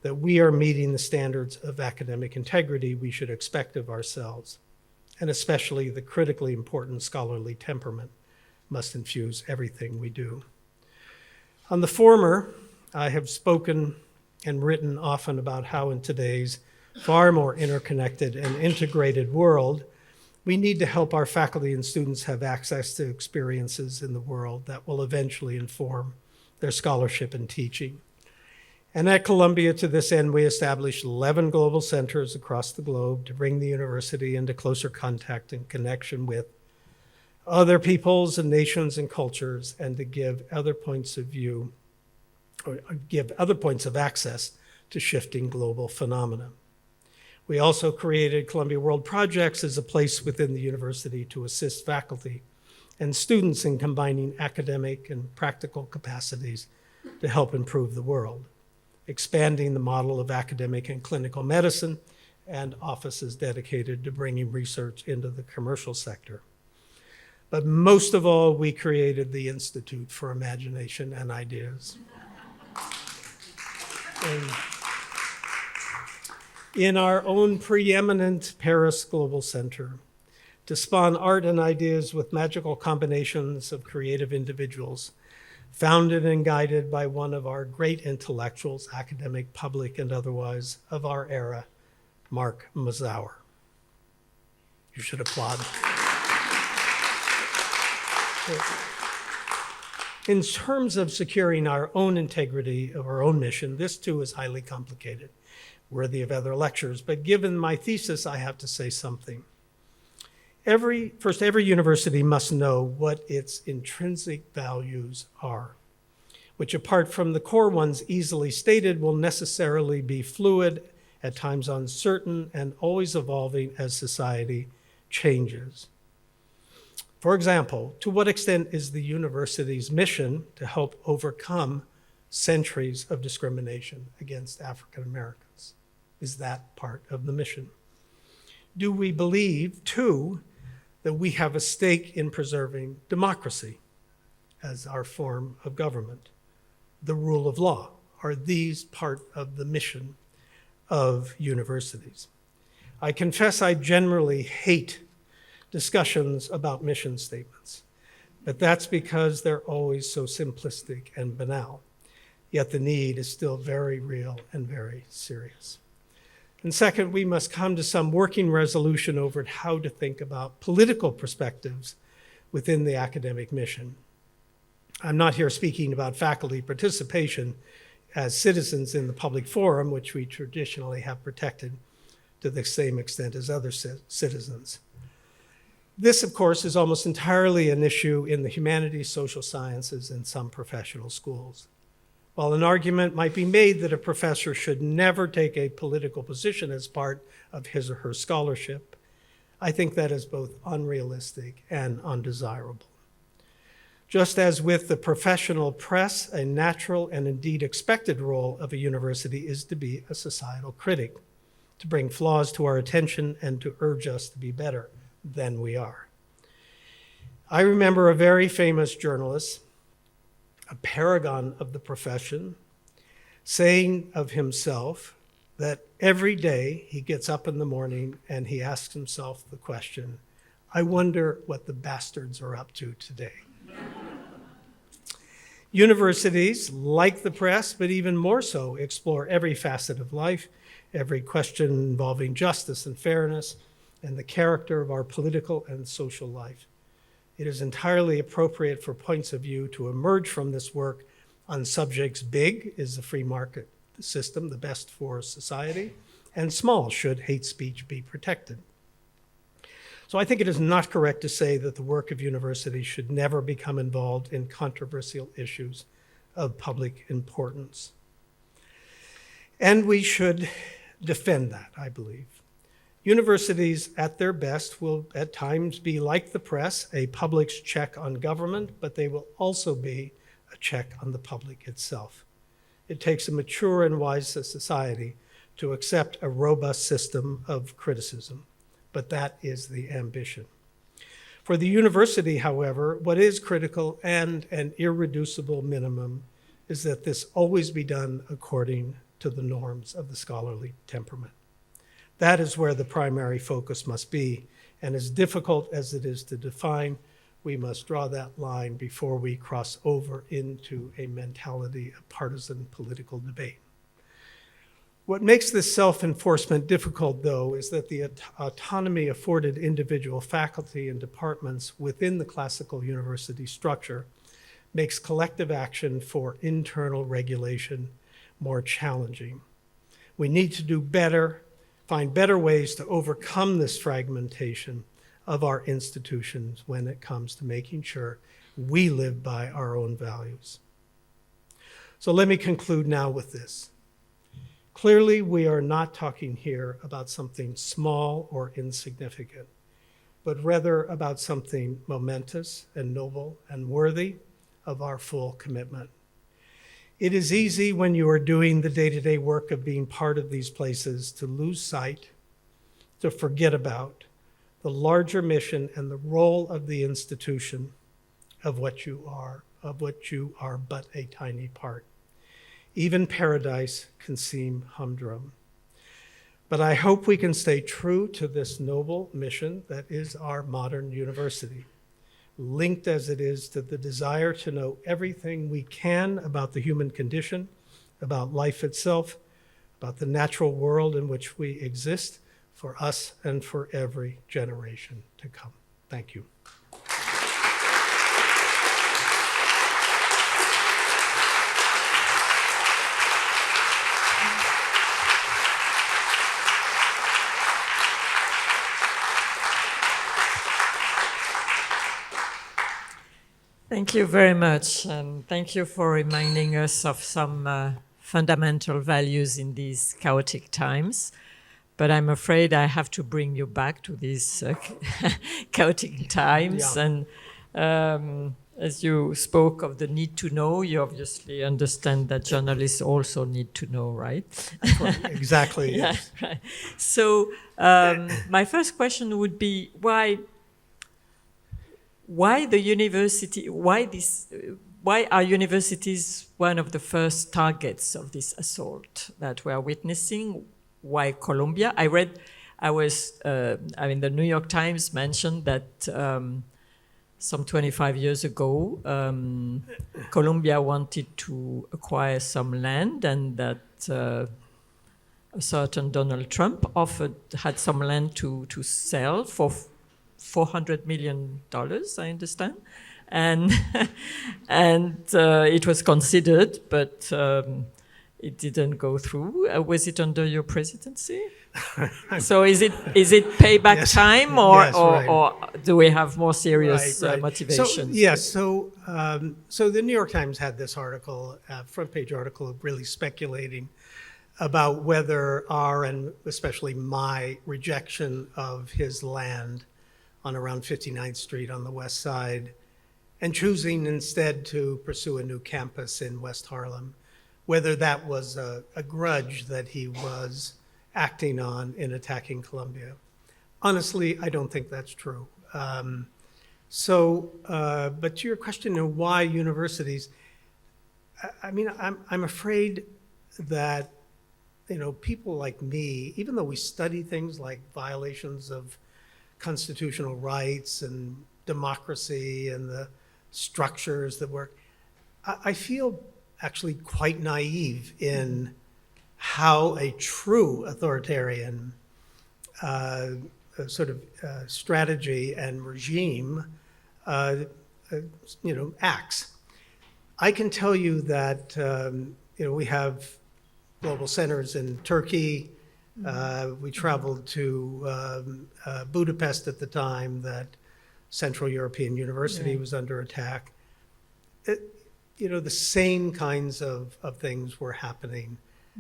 Speaker 2: that we are meeting the standards of academic integrity we should expect of ourselves, and especially the critically important scholarly temperament must infuse everything we do. On the former, I have spoken and written often about how in today's far more interconnected and integrated world, we need to help our faculty and students have access to experiences in the world that will eventually inform their scholarship and teaching. And at Columbia, to this end, we established 11 global centers across the globe to bring the university into closer contact and connection with other peoples and nations and cultures, and to give other points of view, or give other points of access to shifting global phenomena. We also created Columbia World Projects as a place within the university to assist faculty and students in combining academic and practical capacities to help improve the world, expanding the model of academic and clinical medicine, and offices dedicated to bringing research into the commercial sector. But most of all, we created the Institute for Imagination and Ideas. And in our own preeminent Paris Global Center, to spawn art and ideas with magical combinations of creative individuals, founded and guided by one of our great intellectuals, academic, public, and otherwise, of our era, Mark Mazauer. You should applaud. In terms of securing our own integrity of our own mission, this too is highly complicated, worthy of other lectures, but given my thesis, I have to say something. Every university must know what its intrinsic values are, which apart from the core ones easily stated, will necessarily be fluid, at times uncertain, and always evolving as society changes. For example, to what extent is the university's mission to help overcome centuries of discrimination against African Americans? Is that part of the mission? Do we believe, too, that we have a stake in preserving democracy as our form of government, the rule of law? Are these part of the mission of universities? I confess I generally hate discussions about mission statements, but that's because they're always so simplistic and banal. Yet the need is still very real and very serious. And second, we must come to some working resolution over how to think about political perspectives within the academic mission. I'm not here speaking about faculty participation as citizens in the public forum, which we traditionally have protected to the same extent as other citizens. This, of course, is almost entirely an issue in the humanities, social sciences, and some professional schools. While an argument might be made that a professor should never take a political position as part of his or her scholarship, I think that is both unrealistic and undesirable. Just as with the professional press, a natural and indeed expected role of a university is to be a societal critic, to bring flaws to our attention and to urge us to be better than we are. I remember a very famous journalist, a paragon of the profession, saying of himself that every day he gets up in the morning and he asks himself the question, I wonder what the bastards are up to today. Universities, like the press, but even more so, explore every facet of life, every question involving justice and fairness, and the character of our political and social life. It is entirely appropriate for points of view to emerge from this work on subjects big, is the free market system the best for society, and small, should hate speech be protected. So I think it is not correct to say that the work of universities should never become involved in controversial issues of public importance. And we should defend that, I believe. Universities, at their best, will at times be like the press, a public's check on government, but they will also be a check on the public itself. It takes a mature and wise society to accept a robust system of criticism, but that is the ambition. For the university, however, what is critical and an irreducible minimum is that this always be done according to the norms of the scholarly temperament. That is where the primary focus must be, and as difficult as it is to define, we must draw that line before we cross over into a mentality of partisan political debate. What makes this self-enforcement difficult, though, is that the autonomy afforded individual faculty and departments within the classical university structure makes collective action for internal regulation more challenging. We need to do better, find better ways to overcome this fragmentation of our institutions when it comes to making sure we live by our own values. So let me conclude now with this. Clearly, we are not talking here about something small or insignificant, but rather about something momentous and noble and worthy of our full commitment. It is easy when you are doing the day-to-day work of being part of these places to lose sight, to forget about the larger mission and the role of the institution of what you are but a tiny part. Even paradise can seem humdrum. But I hope we can stay true to this noble mission that is our modern university, linked as it is to the desire to know everything we can about the human condition, about life itself, about the natural world in which we exist, for us and for every generation to come. Thank you.
Speaker 3: Thank you very much, and thank you for reminding us of some fundamental values in these chaotic times. But I'm afraid I have to bring you back to these chaotic times. Yeah. And as you spoke of the need to know, you obviously understand that journalists also need to know, right?
Speaker 2: Exactly.
Speaker 3: Yeah, right. So my first question would be why the university? Why are universities one of the first targets of this assault that we are witnessing? Why Colombia? The New York Times mentioned that some 25 years ago, Colombia wanted to acquire some land, and that a certain Donald Trump had some land to sell for $400 million, I understand, and it was considered, but it didn't go through. Was it under your presidency? So is it payback yes. time, or,
Speaker 2: yes, right.
Speaker 3: or do we have more serious
Speaker 2: right.
Speaker 3: motivations?
Speaker 2: So the New York Times had this article, front page article, really speculating about whether our, and especially my, rejection of his land on around 59th Street on the west side, and choosing instead to pursue a new campus in West Harlem, whether that was a grudge that he was acting on in attacking Columbia. Honestly, I don't think that's true. But to your question of why universities, I'm afraid that, people like me, even though we study things like violations of constitutional rights and democracy and the structures that work, I feel actually quite naive in how a true authoritarian strategy and regime acts. I can tell you that we have global centers in Turkey, We traveled to Budapest at the time that Central European University was under attack. The same kinds of things were happening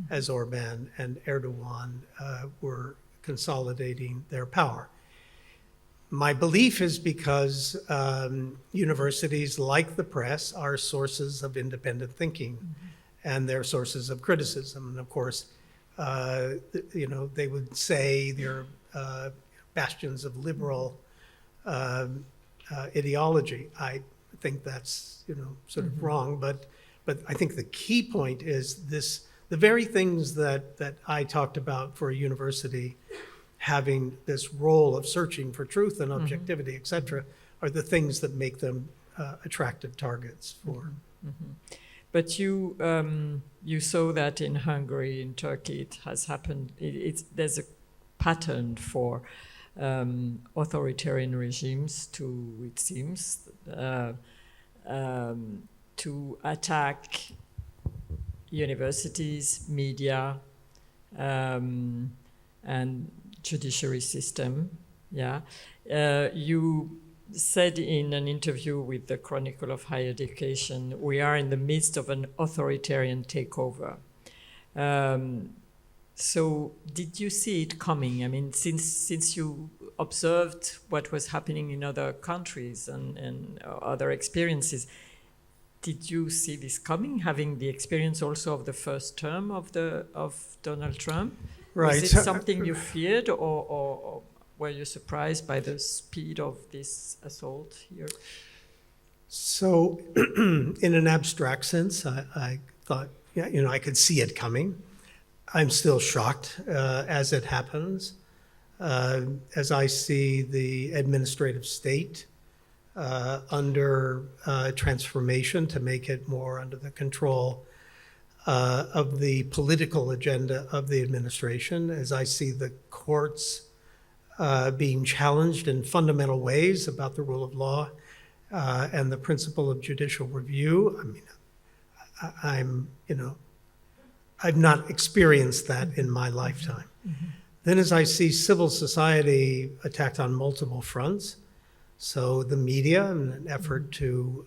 Speaker 2: as Orbán and Erdogan were consolidating their power. My belief is because universities, like the press, are sources of independent thinking, and they're sources of criticism. And of course, they would say they're bastions of liberal ideology. I think that's sort of wrong, but I think the key point is the very things that I talked about for a university having this role of searching for truth and objectivity, et cetera, are the things that make them attractive targets for.
Speaker 3: But you saw that in Hungary, in Turkey, it has happened. There's a pattern for authoritarian regimes it seems, to attack universities, media, and judiciary system. Yeah, you said in an interview with the Chronicle of Higher Education, we are in the midst of an authoritarian takeover. So did you see it coming? I mean, since you observed what was happening in other countries and other experiences, did you see this coming, having the experience also of the first term of Donald Trump?
Speaker 2: Right.
Speaker 3: Was it something you feared, or were you surprised by the speed of this assault here?
Speaker 2: So, in an abstract sense, I thought, I could see it coming. I'm still shocked as it happens, as I see the administrative state under transformation to make it more under the control of the political agenda of the administration, as I see the courts being challenged in fundamental ways about the rule of law and the principle of judicial review. I mean, I've not experienced that in my lifetime. Then as I see civil society attacked on multiple fronts, so the media, in an effort to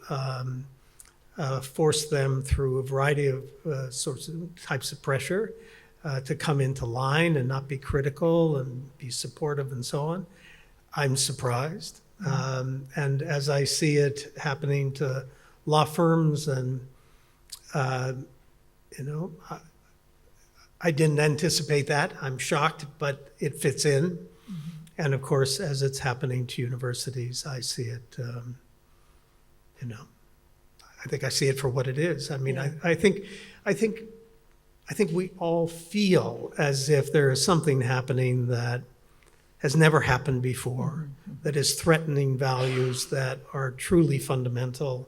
Speaker 2: force them through a variety of types of pressure to come into line and not be critical and be supportive and so on, I'm surprised. And as I see it happening to law firms and, I didn't anticipate that. I'm shocked, but it fits in. And of course, as it's happening to universities, I see it, I think I see it for what it is. I mean, I think we all feel as if there is something happening that has never happened before, that is threatening values that are truly fundamental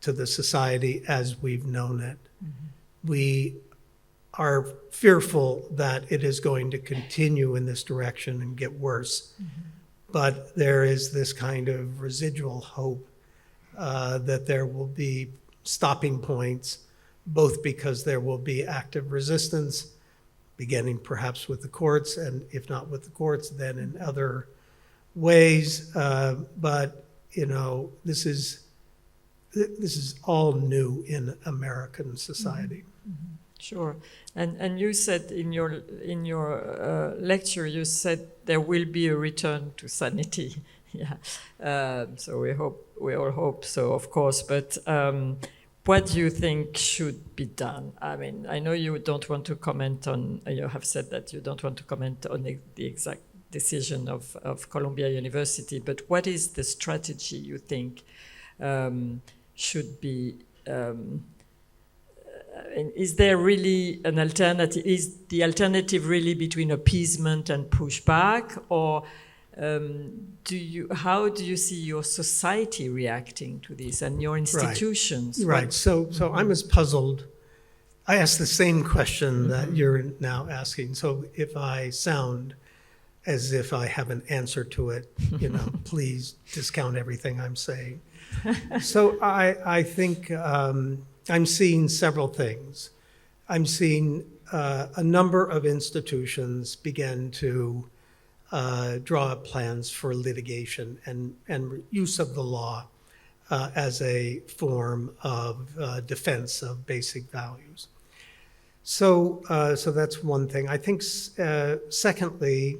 Speaker 2: to the society as we've known it. We are fearful that it is going to continue in this direction and get worse. But there is this kind of residual hope that there will be stopping points, both because there will be active resistance, beginning perhaps with the courts, and if not with the courts, then in other ways. But this is all new in American society.
Speaker 3: Sure, and you said in your lecture, you said there will be a return to sanity. So we all hope so, of course. But what do you think should be done? I mean, I know you don't want to comment on. You have said that you don't want to comment on the exact decision of Columbia University. But what is the strategy you think should be? Is there really an alternative? Is the alternative really between appeasement and pushback, or how do you see your society reacting to this and your institutions?
Speaker 2: Right. So I'm as puzzled. I asked the same question that you're now asking. So if I sound as if I have an answer to it, please discount everything I'm saying. So I think I'm seeing several things. I'm seeing a number of institutions began to draw up plans for litigation and use of the law as a form of defense of basic values. So that's one thing. I think, secondly,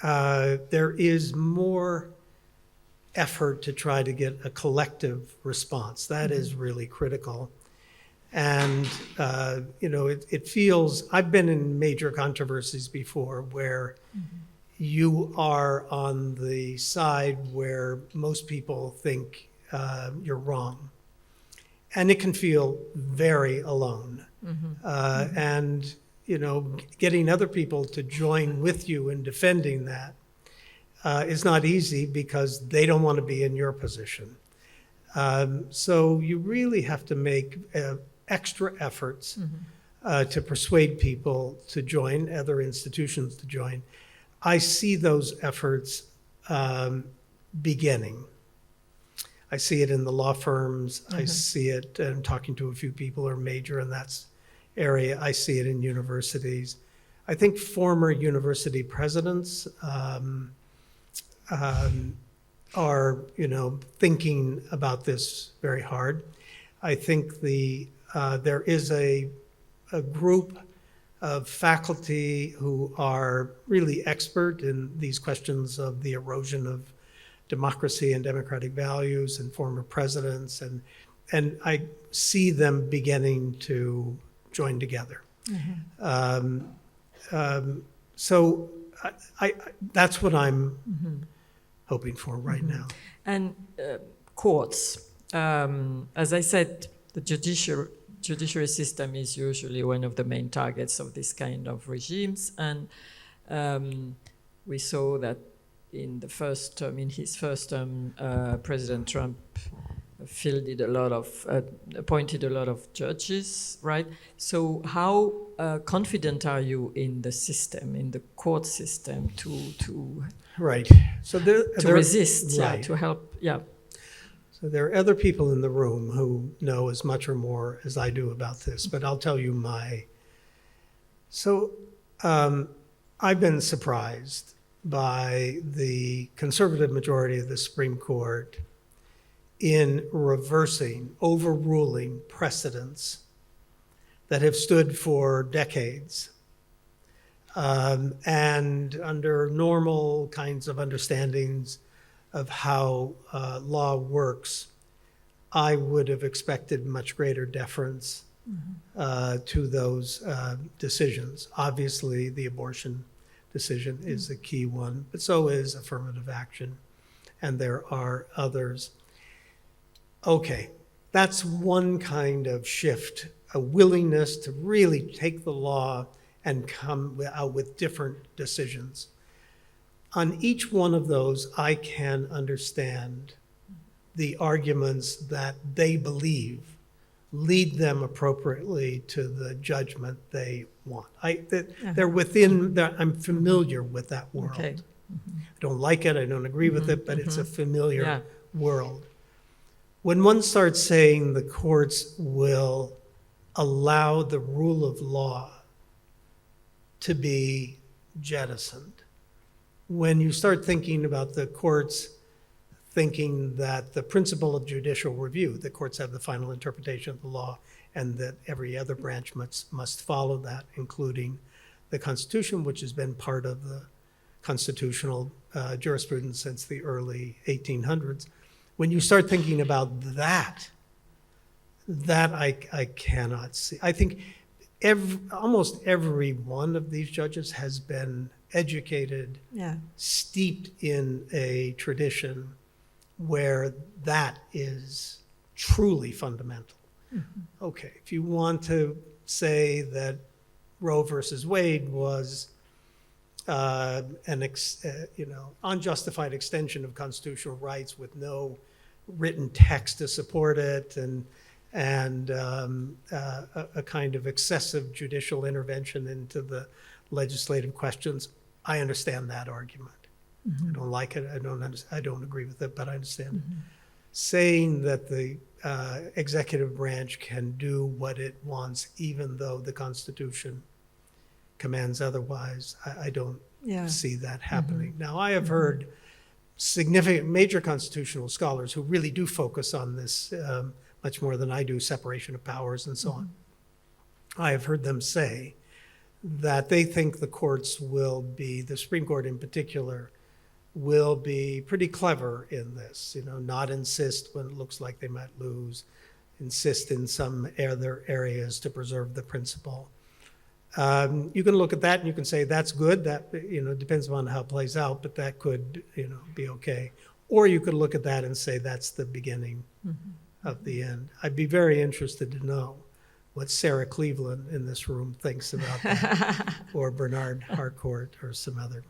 Speaker 2: there is more effort to try to get a collective response. That is really critical. And, it feels, I've been in major controversies before where you are on the side where most people think you're wrong. And it can feel very alone. And, getting other people to join with you in defending that is not easy because they don't want to be in your position. So you really have to make extra efforts to persuade people to join, other institutions to join. I see those efforts beginning. I see it in the law firms. I see it, I'm talking to a few people who are major in that area. I see it in universities. I think former university presidents are, thinking about this very hard. I think there is a group of faculty who are really expert in these questions of the erosion of democracy and democratic values and former presidents, and I see them beginning to join together. So I that's what I'm hoping for right now.
Speaker 3: And courts, as I said, the judiciary system is usually one of the main targets of this kind of regimes, and we saw that in his first term, President Trump appointed a lot of judges, right? So how confident are you in the system, in the court system, to
Speaker 2: Right. So there
Speaker 3: resist,
Speaker 2: right.
Speaker 3: to help,
Speaker 2: So there are other people in the room who know as much or more as I do about this, but I'll tell you I've been surprised by the conservative majority of the Supreme Court in overruling precedents that have stood for decades. And under normal kinds of understandings of how law works, I would have expected much greater deference to those decisions. Obviously, the abortion decision is the key one, but so is affirmative action, and there are others. Okay, that's one kind of shift, a willingness to really take the law and come out with different decisions. On each one of those, I can understand the arguments that they believe lead them appropriately to the judgment they want. They're within, I'm familiar with that world.
Speaker 3: Okay.
Speaker 2: I don't like it, I don't agree with it, but it's a familiar world. When one starts saying the courts will allow the rule of law to be jettisoned, when you start thinking about the courts thinking that the principle of judicial review, the courts have the final interpretation of the law, and that every other branch must follow that, including the Constitution, which has been part of the constitutional jurisprudence since the early 1800s. When you start thinking about that I cannot see. I think almost every one of these judges has been educated, steeped in a tradition where that is truly fundamental. Okay, if you want to say that Roe versus Wade was unjustified extension of constitutional rights with no written text to support it, and a kind of excessive judicial intervention into the legislative questions, I understand that argument. I don't like it. I don't agree with it, but I understand it. Saying that the executive branch can do what it wants, even though the Constitution commands otherwise, I don't
Speaker 3: Yeah.
Speaker 2: see that happening. Now, I have heard significant major constitutional scholars who really do focus on this much more than I do, separation of powers and so on. I have heard them say that they think the courts will be, the Supreme Court in particular, will be pretty clever in this, not insist when it looks like they might lose, insist in some other areas to preserve the principle. You can look at that and you can say that's good, that depends on how it plays out, but that could be okay. Or you could look at that and say that's the beginning of the end. I'd be very interested to know what Sarah Cleveland in this room thinks about that, or Bernard Harcourt or some other.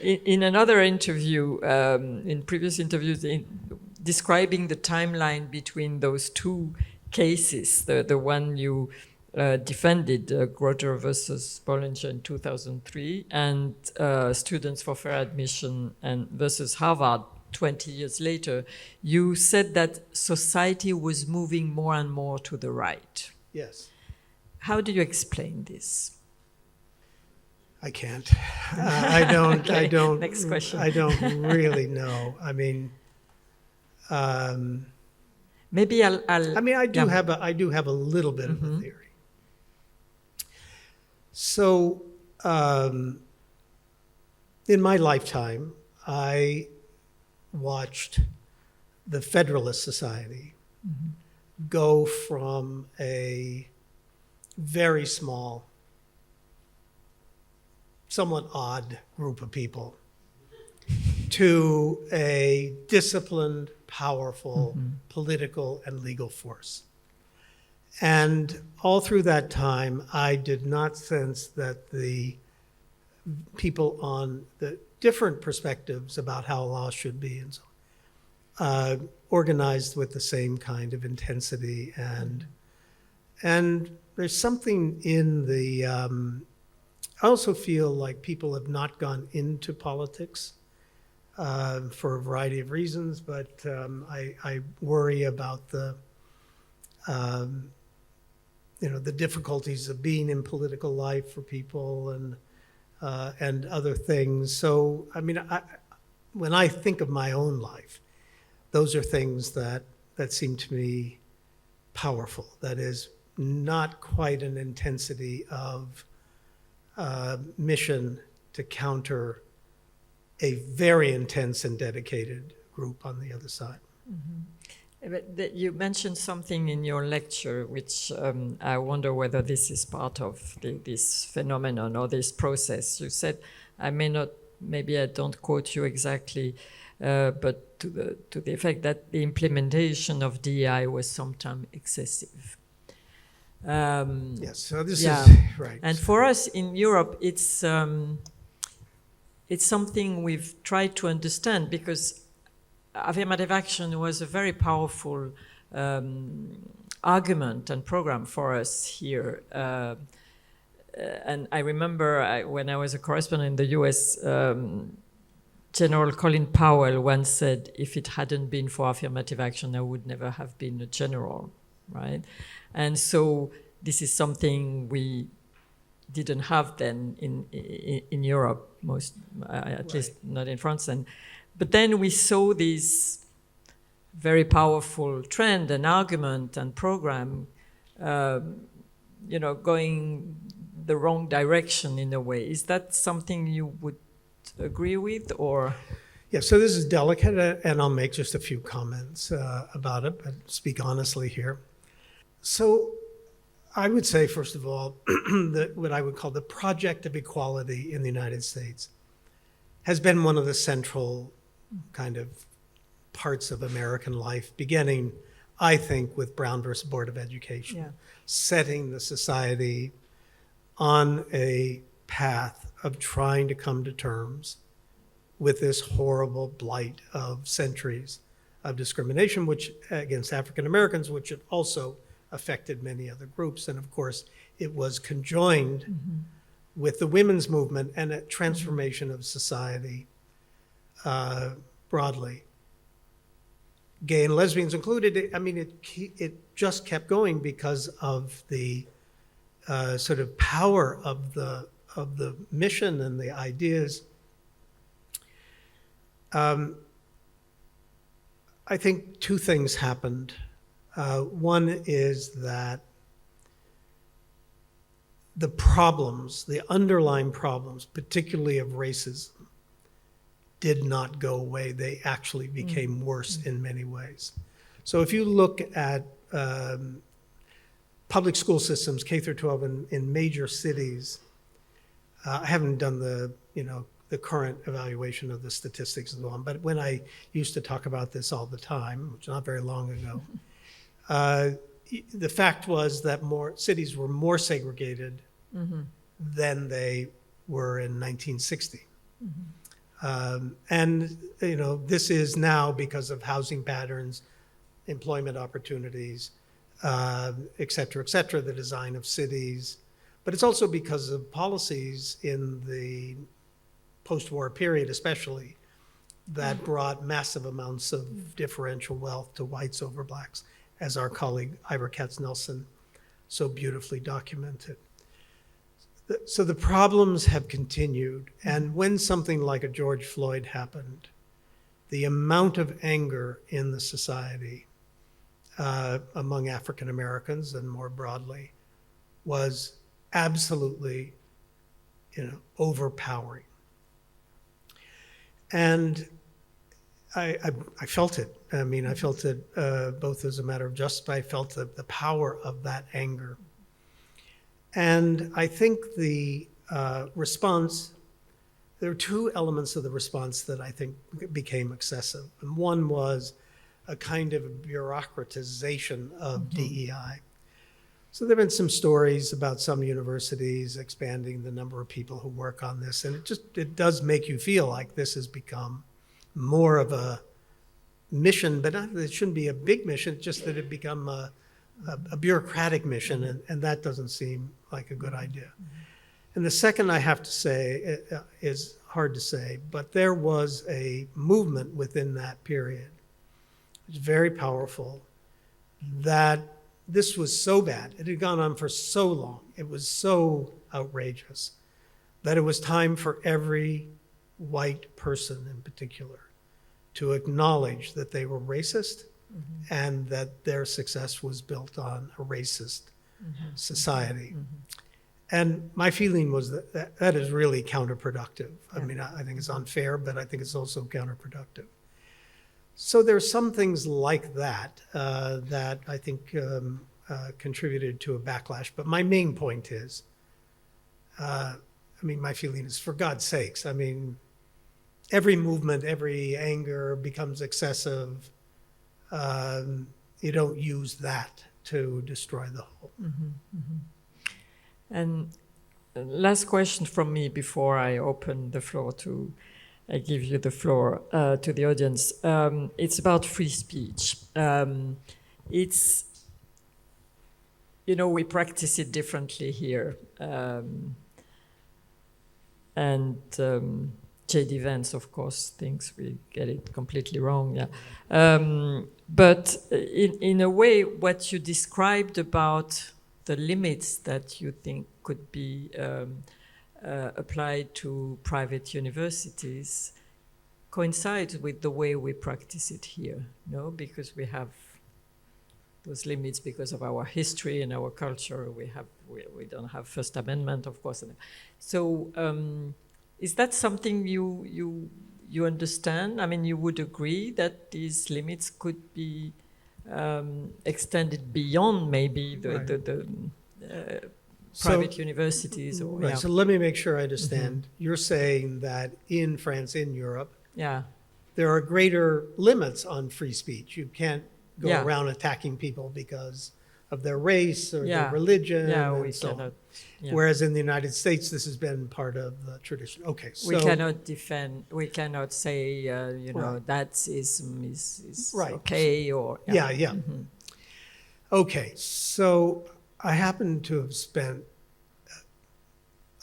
Speaker 3: In another interview, in previous interviews, describing the timeline between those two cases, the one you defended, Grotter versus Bollinger in 2003, and Students for Fair Admission and versus Harvard 20 years later, you said that society was moving more and more to the right.
Speaker 2: Yes.
Speaker 3: How do you explain this?
Speaker 2: I can't. I don't.
Speaker 3: Okay,
Speaker 2: I don't.
Speaker 3: next question.
Speaker 2: I don't really know. I mean,
Speaker 3: maybe I'll
Speaker 2: I do have a little bit of a theory. So, in my lifetime, I watched the Federalist Society go from a very small, somewhat odd group of people to a disciplined, powerful political and legal force. And all through that time, I did not sense that the people on the different perspectives about how law should be and so on, organized with the same kind of intensity. And there's something in the, I also feel like people have not gone into politics for a variety of reasons, but I worry about the difficulties of being in political life for people and other things. So, I mean, when I think of my own life, those are things that seem to me powerful. That is not quite an intensity of mission to counter a very intense and dedicated group on the other side.
Speaker 3: But you mentioned something in your lecture, which I wonder whether this is part of this phenomenon or this process. You said, maybe I don't quote you exactly, but to the effect that the implementation of DEI was sometimes excessive.
Speaker 2: Yes, so this is right.
Speaker 3: And for us in Europe, it's something we've tried to understand, because affirmative action was a very powerful argument and program for us here. And I remember when I was a correspondent in the US, General Colin Powell once said, if it hadn't been for affirmative action, I would never have been a general, right? And so this is something we didn't have then in Europe, at least not in France. But then we saw this very powerful trend and argument and program, going the wrong direction in a way. Is that something you would agree with, or?
Speaker 2: Yeah, so this is delicate, and I'll make just a few comments about it, but speak honestly here. So I would say, first of all, that what I would call the project of equality in the United States has been one of the central kind of parts of American life, beginning, I think, with Brown versus Board of Education, setting the society on a path of trying to come to terms with this horrible blight of centuries of discrimination, which against African Americans, which had also affected many other groups. And of course, it was conjoined with the women's movement and a transformation of society broadly. Gay and lesbians included, it just kept going because of the sort of power of the mission and the ideas, I think two things happened. One is that the problems, the underlying problems, particularly of racism, did not go away. They actually became worse in many ways. So if you look at public school systems, K through 12 in major cities, I haven't done the current evaluation of the statistics and so on, but when I used to talk about this all the time, which is not very long ago, the fact was that cities were more segregated than they were in 1960. And this is now because of housing patterns, employment opportunities, et cetera, the design of cities. But it's also because of policies in the post-war period especially that brought massive amounts of differential wealth to whites over blacks, as our colleague Ivor Katz-Nelson so beautifully documented. So the problems have continued, and when something like a George Floyd happened, the amount of anger in the society among African Americans and more broadly was absolutely, overpowering. And I felt it. I mean, I felt it both as a matter of justice, but I felt the power of that anger. And I think the response, there are two elements of the response that I think became excessive. And one was a kind of bureaucratization of DEI. So there have been some stories about some universities expanding the number of people who work on this. And it does make you feel like this has become more of a mission, but not that it shouldn't be a big mission, just that it become a bureaucratic mission, and that doesn't seem like a good idea. And the second I have to say is hard to say, but there was a movement within that period, it was very powerful, that this was so bad, it had gone on for so long, it was so outrageous, that it was time for every white person in particular to acknowledge that they were racist and that their success was built on a racist society. And my feeling was that is really counterproductive. I mean, I think it's unfair, but I think it's also counterproductive. So there are some things like that that I think contributed to a backlash. But my main point is, my feeling is, for God's sakes, every movement, every anger becomes excessive. You don't use that to destroy the whole.
Speaker 3: And last question from me before I open the floor I give you the floor to the audience. It's about free speech. We practice it differently here. J.D. Vance, of course, thinks we get it completely wrong. But in a way, what you described about the limits that you think could be applied to private universities coincides with the way we practice it here, because we have those limits because of our history and our culture. We don't have First Amendment, of course. So is that something you understand? You would agree that these limits could be extended beyond maybe the private universities?
Speaker 2: Right. So let me make sure I understand. You're saying that in France, in Europe, there are greater limits on free speech. You can't go around attacking people because of their race or their religion.
Speaker 3: We cannot.
Speaker 2: Whereas in the United States, this has been part of the tradition. Okay, so
Speaker 3: we cannot say, that ism is okay or.
Speaker 2: Okay, so I happen to have spent,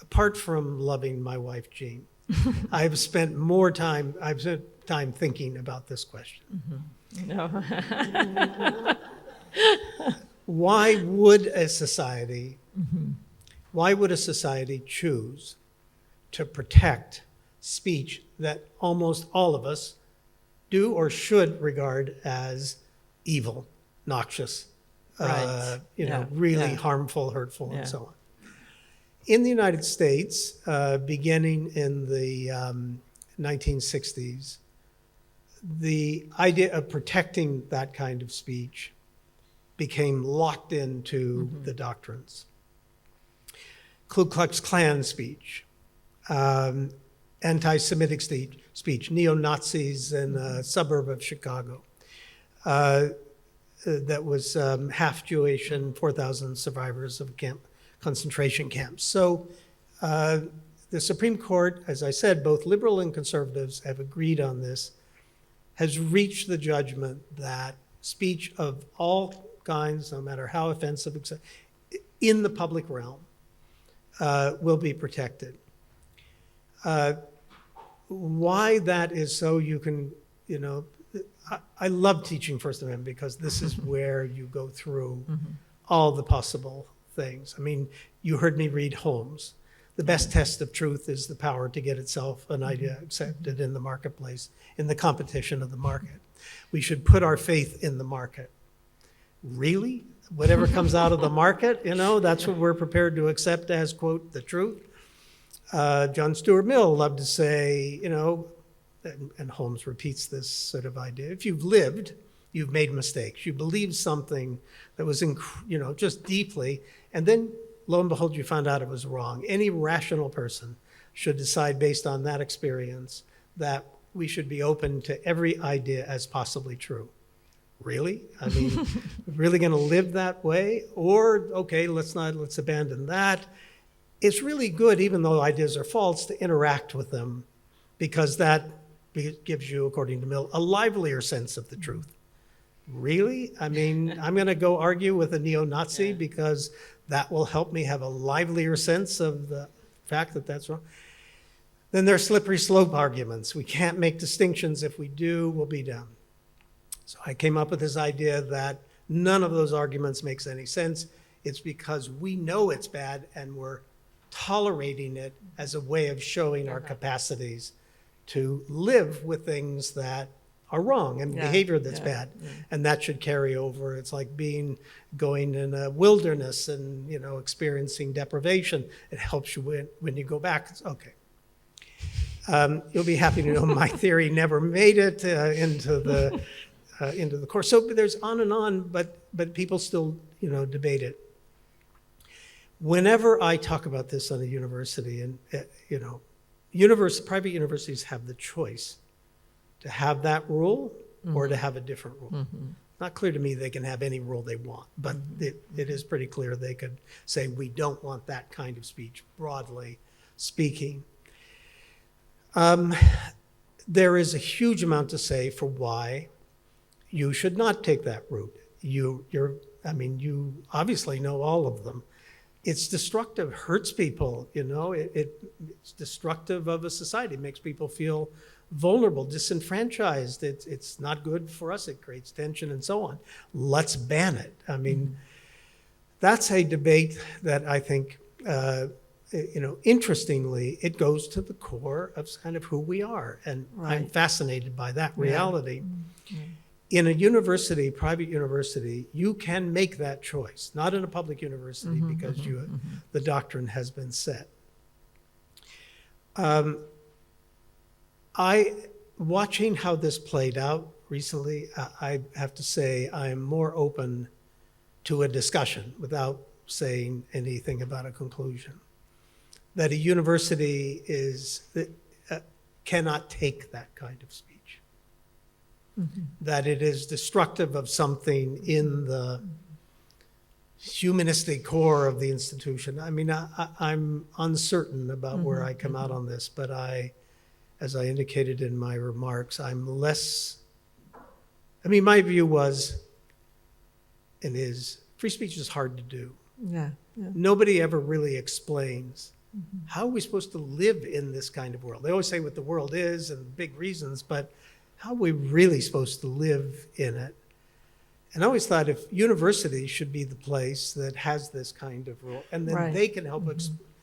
Speaker 2: apart from loving my wife, Jean, I've spent time thinking about this question.
Speaker 3: No.
Speaker 2: Why would a society Why would a society choose to protect speech that almost all of us do or should regard as evil, noxious,
Speaker 3: Right.
Speaker 2: really
Speaker 3: Yeah.
Speaker 2: harmful, hurtful,
Speaker 3: Yeah.
Speaker 2: and so on? In the United States, beginning in the 1960s, the idea of protecting that kind of speech became locked into the doctrines. Ku Klux Klan speech, anti-Semitic speech, neo-Nazis in a suburb of Chicago that was half Jewish and 4,000 survivors of concentration camps. So the Supreme Court, as I said, both liberal and conservatives have agreed on this, has reached the judgment that speech of all kinds, no matter how offensive, in the public realm, will be protected. Why that is so, you can, I love teaching First Amendment because this is where you go through all the possible things. I mean, you heard me read Holmes. The best test of truth is the power to get itself an idea accepted in the marketplace, in the competition of the market. We should put our faith in the market. Really? Whatever comes out of the market, that's what we're prepared to accept as, quote, the truth. John Stuart Mill loved to say, and Holmes repeats this sort of idea, if you've lived, you've made mistakes. You believed something that was, just deeply, and then lo and behold, you found out it was wrong. Any rational person should decide based on that experience that we should be open to every idea as possibly true. Really? I mean, really going to live that way? Or, okay, let's abandon that. It's really good, even though ideas are false, to interact with them because that gives you, according to Mill, a livelier sense of the truth. Really? I mean, I'm going to go argue with a neo-Nazi because that will help me have a livelier sense of the fact that that's wrong. Then there are slippery slope arguments. We can't make distinctions. If we do, we'll be down. So I came up with this idea that none of those arguments makes any sense. It's because we know it's bad and we're tolerating it as a way of showing our capacities to live with things that are wrong and behavior that's bad. And that should carry over. It's like going in a wilderness and, experiencing deprivation. It helps you when you go back. It's okay. You'll be happy to know my theory never made it into the course. So there's on and on, but people still, debate it. Whenever I talk about this on a university, and private universities have the choice to have that rule or to have a different rule. Not clear to me they can have any rule they want, but it is pretty clear they could say we don't want that kind of speech, broadly speaking. There is a huge amount to say for why you should not take that route. You obviously know all of them. It's destructive, hurts people, it's destructive of a society, it makes people feel vulnerable, disenfranchised. It's not good for us, it creates tension and so on. Let's ban it. I mean, that's a debate that I think, interestingly, it goes to the core of kind of who we are. And I'm fascinated by that reality. In a university, private university, you can make that choice. Not in a public university because the doctrine has been set. Watching how this played out recently, I have to say I am more open to a discussion without saying anything about a conclusion. That a university cannot take that kind of speech. That it is destructive of something in the humanistic core of the institution. I mean, I'm uncertain about where I come out on this, but as I indicated in my remarks, I'm less, my view was, and is, free speech is hard to do. Nobody ever really explains how are we supposed to live in this kind of world. They always say what the world is and big reasons, but how are we really supposed to live in it? And I always thought if universities should be the place that has this kind of rule, and then
Speaker 3: Right.
Speaker 2: they can help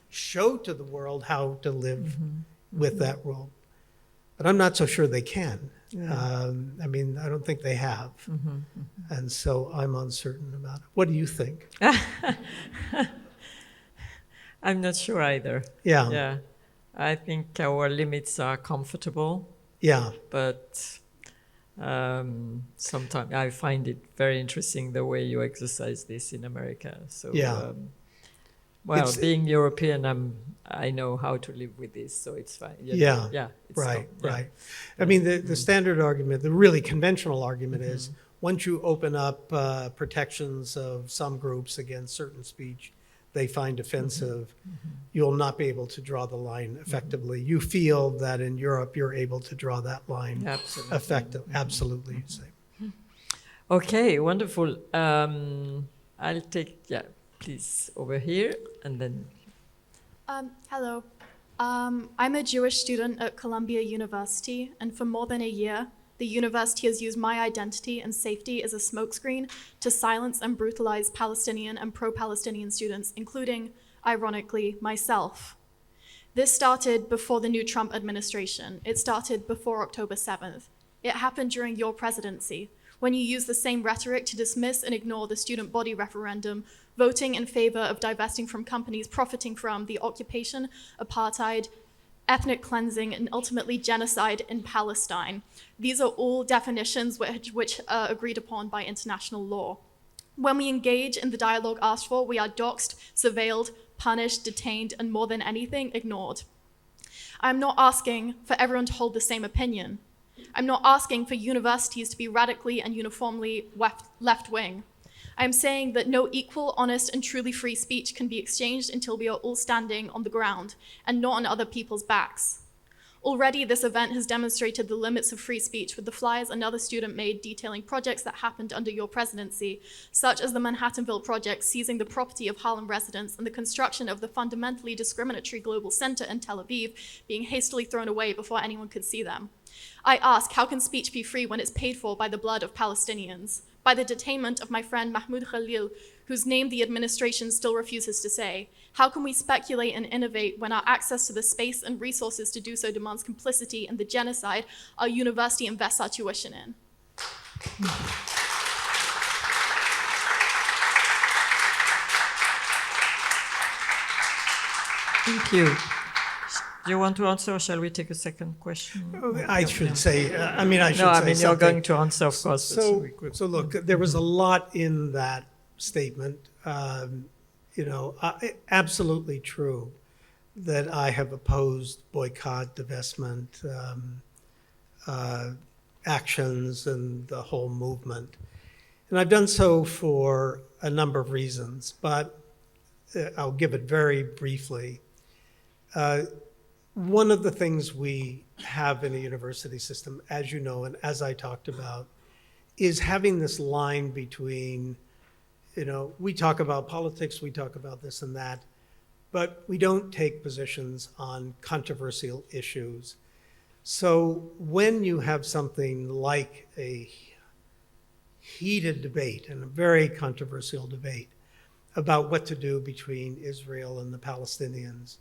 Speaker 2: show to the world how to live with that rule. But I'm not so sure they can. I mean, I don't think they have. And so I'm uncertain about it. What do you think?
Speaker 3: I'm not sure either.
Speaker 2: Yeah.
Speaker 3: Yeah. I think our limits are comfortable,
Speaker 2: Yeah.
Speaker 3: but sometimes I find it very interesting the way you exercise this in America. So,
Speaker 2: Yeah.
Speaker 3: well,
Speaker 2: It's-
Speaker 3: being European, I know how to live with this, so it's fine. You know?
Speaker 2: Yeah.
Speaker 3: Yeah. It's
Speaker 2: Right,
Speaker 3: not- yeah.
Speaker 2: right. I mean, the standard argument, the really conventional argument is once you open up protections of some groups against certain speech they find offensive, you'll not be able to draw the line effectively. You feel that in Europe you're able to draw that line
Speaker 3: Absolutely.
Speaker 2: effectively. Absolutely, you say.
Speaker 3: Okay, wonderful. I'll take, please, over here, and then
Speaker 4: Hello. I'm a Jewish student at Columbia University, and for more than a year, the university has used my identity and safety as a smokescreen to silence and brutalize Palestinian and pro-Palestinian students, including, ironically, myself. This started before the new Trump administration. It started before October 7th. It happened during your presidency, when you used the same rhetoric to dismiss and ignore the student body referendum, voting in favor of divesting from companies profiting from the occupation, apartheid, ethnic cleansing, and ultimately genocide in Palestine. These are all definitions which are agreed upon by international law. When we engage in the dialogue asked for, we are doxxed, surveilled, punished, detained, and more than anything, ignored. I'm not asking for everyone to hold the same opinion. I'm not asking for universities to be radically and uniformly left-wing. I'm saying that no equal, honest, and truly free speech can be exchanged until we are all standing on the ground and not on other people's backs. Already, this event has demonstrated the limits of free speech with the flyers another student made detailing projects that happened under your presidency, such as the Manhattanville Project seizing the property of Harlem residents and the construction of the fundamentally discriminatory Global Center in Tel Aviv being hastily thrown away before anyone could see them. I ask, how can speech be free when it's paid for by the blood of Palestinians? By the detainment of my friend Mahmoud Khalil, whose name the administration still refuses to say? How can we speculate and innovate when our access to the space and resources to do so demands complicity in the genocide our university invests our tuition in?
Speaker 3: thank you. Do you want to answer, or shall we take a second question?
Speaker 2: I should say, I mean, I should
Speaker 3: No,
Speaker 2: say
Speaker 3: I mean, you're
Speaker 2: something.
Speaker 3: going to answer, of course. but
Speaker 2: So look, there was a lot in that statement. Absolutely true that I have opposed boycott, divestment, actions, and the whole movement. And I've done so for a number of reasons, but I'll give it very briefly. One of the things we have in a university system, as you know, and as I talked about, is having this line between, we talk about politics, we talk about this and that, but we don't take positions on controversial issues. So when you have something like a heated debate and a very controversial debate about what to do between Israel and the Palestinians,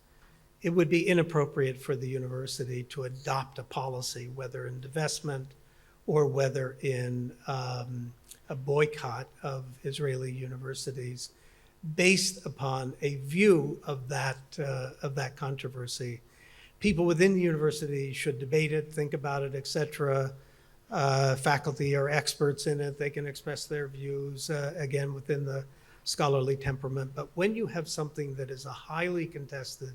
Speaker 2: it would be inappropriate for the university to adopt a policy, whether in divestment or whether in a boycott of Israeli universities, based upon a view of that controversy. People within the university should debate it, think about it, etc. Faculty are experts in it; they can express their views again within the scholarly temperament. But when you have something that is a highly contested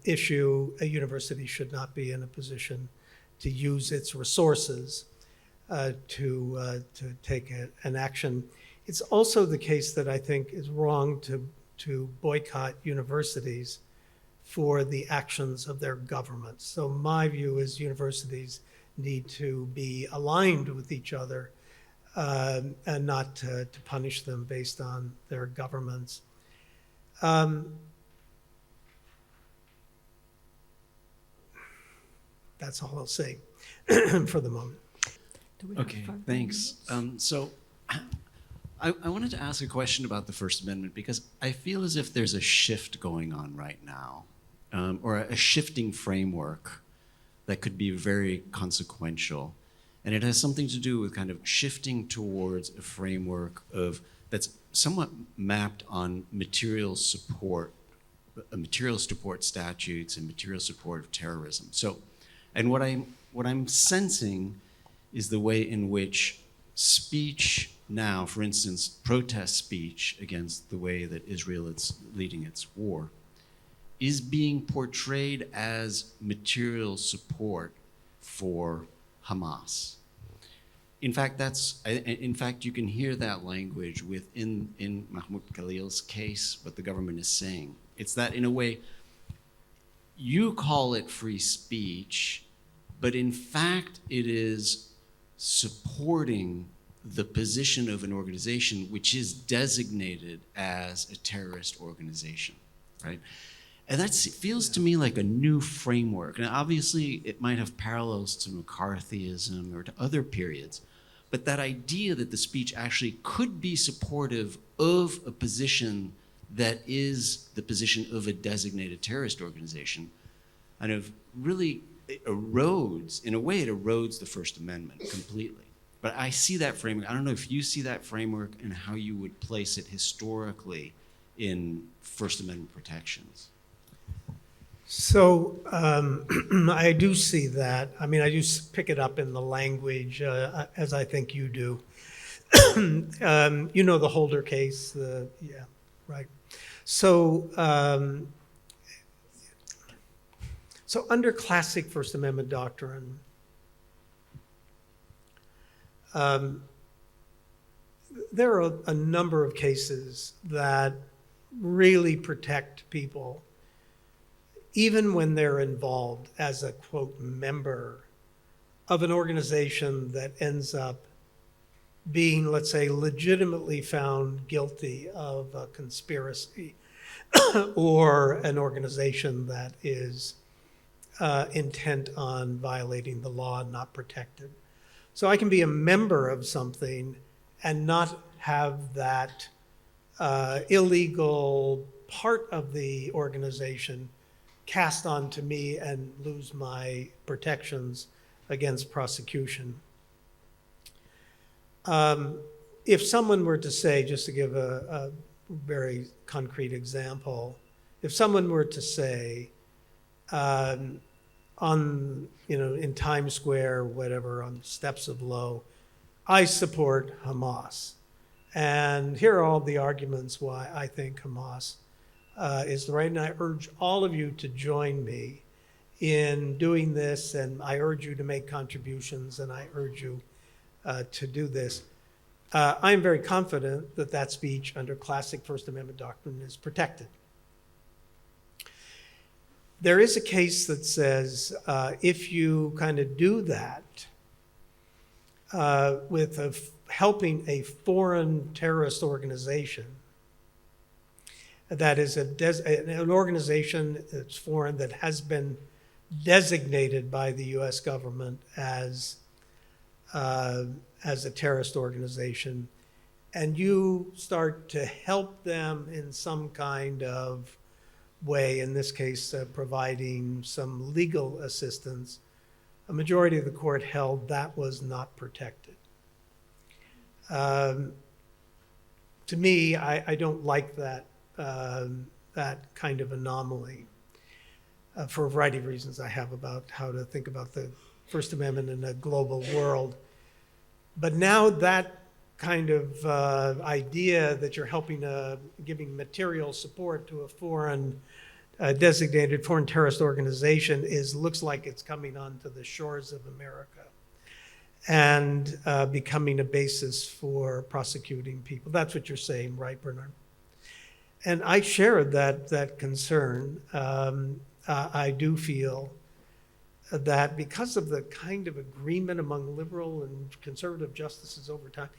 Speaker 2: issue, a university should not be in a position to use its resources to take an action. It's also the case that I think is wrong to boycott universities for the actions of their governments. So my view is universities need to be aligned with each other and not to punish them based on their governments. That's all I'll say for the moment.
Speaker 3: do we have
Speaker 5: Okay,
Speaker 3: 5
Speaker 5: thanks.
Speaker 3: minutes?
Speaker 5: So I wanted to ask a question about the First Amendment because I feel as if there's a shift going on right now, or a shifting framework that could be very consequential. And it has something to do with kind of shifting towards a framework that's somewhat mapped on material support statutes and material support of terrorism. So, and what I'm sensing is the way in which speech now, for instance, protest speech against the way that Israel is leading its war, is being portrayed as material support for Hamas. In fact, you can hear that language in Mahmoud Khalil's case, what the government is saying. It's that, in a way, you call it free speech, but in fact, it is supporting the position of an organization which is designated as a terrorist organization, right? And that feels to me like a new framework. And obviously, it might have parallels to McCarthyism or to other periods, but that idea that the speech actually could be supportive of a position that is the position of a designated terrorist organization kind of really erodes, in a way, it erodes the First Amendment completely. But I see that framework. I don't know if you see that framework and how you would place it historically in First Amendment protections.
Speaker 2: So I do see that. I mean, I do pick it up in the language, as I think you do. You know the Holder case, yeah, right. So, so under classic First Amendment doctrine, there are a number of cases that really protect people, even when they're involved as a, quote, member of an organization that ends up being, let's say, legitimately found guilty of a conspiracy or an organization that is intent on violating the law and not protected. So I can be a member of something and not have that illegal part of the organization cast onto me and lose my protections against prosecution. If someone were to say, just to give a very concrete example, if someone were to say in Times Square, whatever, on steps of Low, I support Hamas. And here are all the arguments why I think Hamas is the right, and I urge all of you to join me in doing this, and I urge you to make contributions, and I urge you to do this. I am very confident that that speech under classic First Amendment doctrine is protected. There is a case that says if you kind of do that with helping a foreign terrorist organization, that is an organization that's foreign that has been designated by the U.S. government as a terrorist organization, and you start to help them in some kind of way, in this case providing some legal assistance, a majority of the court held that was not protected. To me, I don't like that kind of anomaly for a variety of reasons I have about how to think about the First Amendment in a global world. But now that kind of idea that you're helping, giving material support to a foreign designated foreign terrorist organization looks like it's coming onto the shores of America and becoming a basis for prosecuting people. That's what you're saying, right, Bernard? And I share that concern. I do feel that because of the kind of agreement among liberal and conservative justices over time,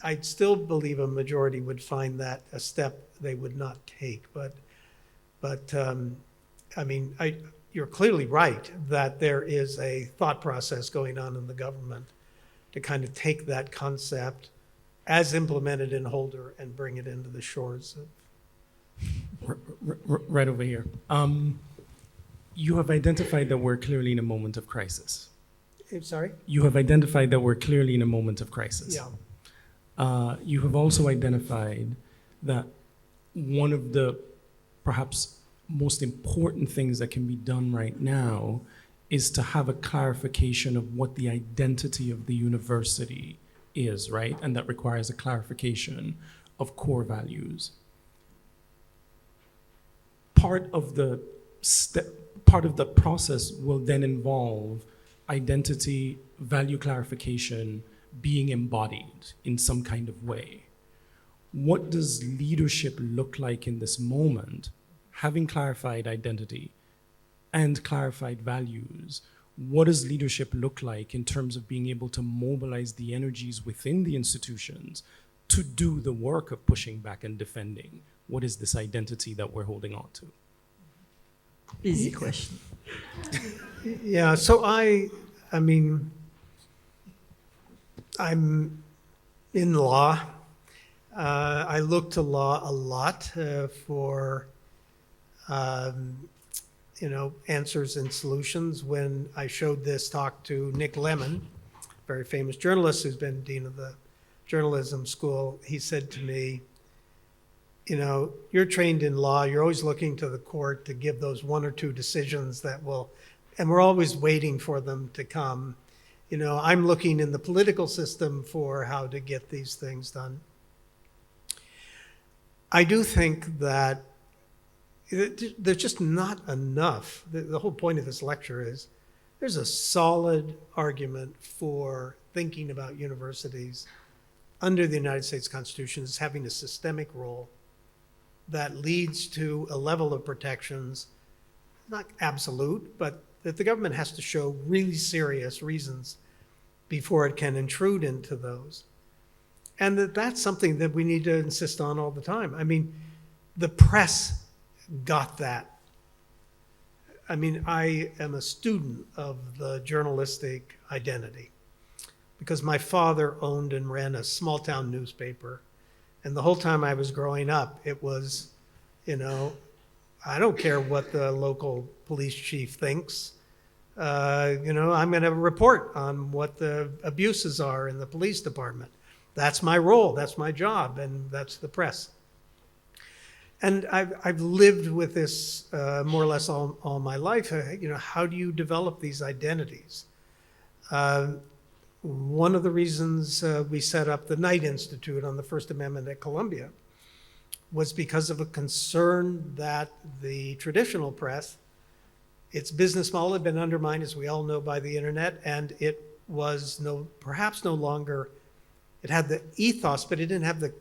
Speaker 2: I still believe a majority would find that a step they would not take. But I mean, you're clearly right that there is a thought process going on in the government to kind of take that concept as implemented in Holder and bring it into the shores of.
Speaker 6: Right over here. You have identified that we're clearly in a moment of crisis.
Speaker 2: Sorry?
Speaker 6: You have identified that we're clearly in a moment of crisis.
Speaker 2: Yeah.
Speaker 6: You have also identified that one of the perhaps most important things that can be done right now is to have a clarification of what the identity of the university is, right? And that requires a clarification of core values. Part of the process will then involve identity, value clarification being embodied in some kind of way. What does leadership look like in this moment, having clarified identity and clarified values? What does leadership look like in terms of being able to mobilize the energies within the institutions to do the work of pushing back and defending? What is this identity that we're holding on to?
Speaker 3: Easy question.
Speaker 2: Yeah, so I mean, I'm in law. I look to law a lot for, answers and solutions. When I showed this talk to Nick Lemon, very famous journalist who's been dean of the journalism school, he said to me, you're trained in law, you're always looking to the court to give those one or two decisions that will, and we're always waiting for them to come. I'm looking in the political system for how to get these things done. I do think that there's just not enough. The whole point of this lecture is there's a solid argument for thinking about universities under the United States Constitution as having a systemic role that leads to a level of protections, not absolute, but that the government has to show really serious reasons before it can intrude into those. And that's something that we need to insist on all the time. I mean, the press got that. I mean, I am a student of the journalistic identity because my father owned and ran a small town newspaper. And the whole time I was growing up, it was, I don't care what the local police chief thinks. I'm going to report on what the abuses are in the police department. That's my role, that's my job, and that's the press. And I've lived with this more or less all my life. How do you develop these identities? One of the reasons we set up the Knight Institute on the First Amendment at Columbia was because of a concern that the traditional press, its business model had been undermined, as we all know, by the internet, and it was perhaps no longer, it had the ethos, but it didn't have the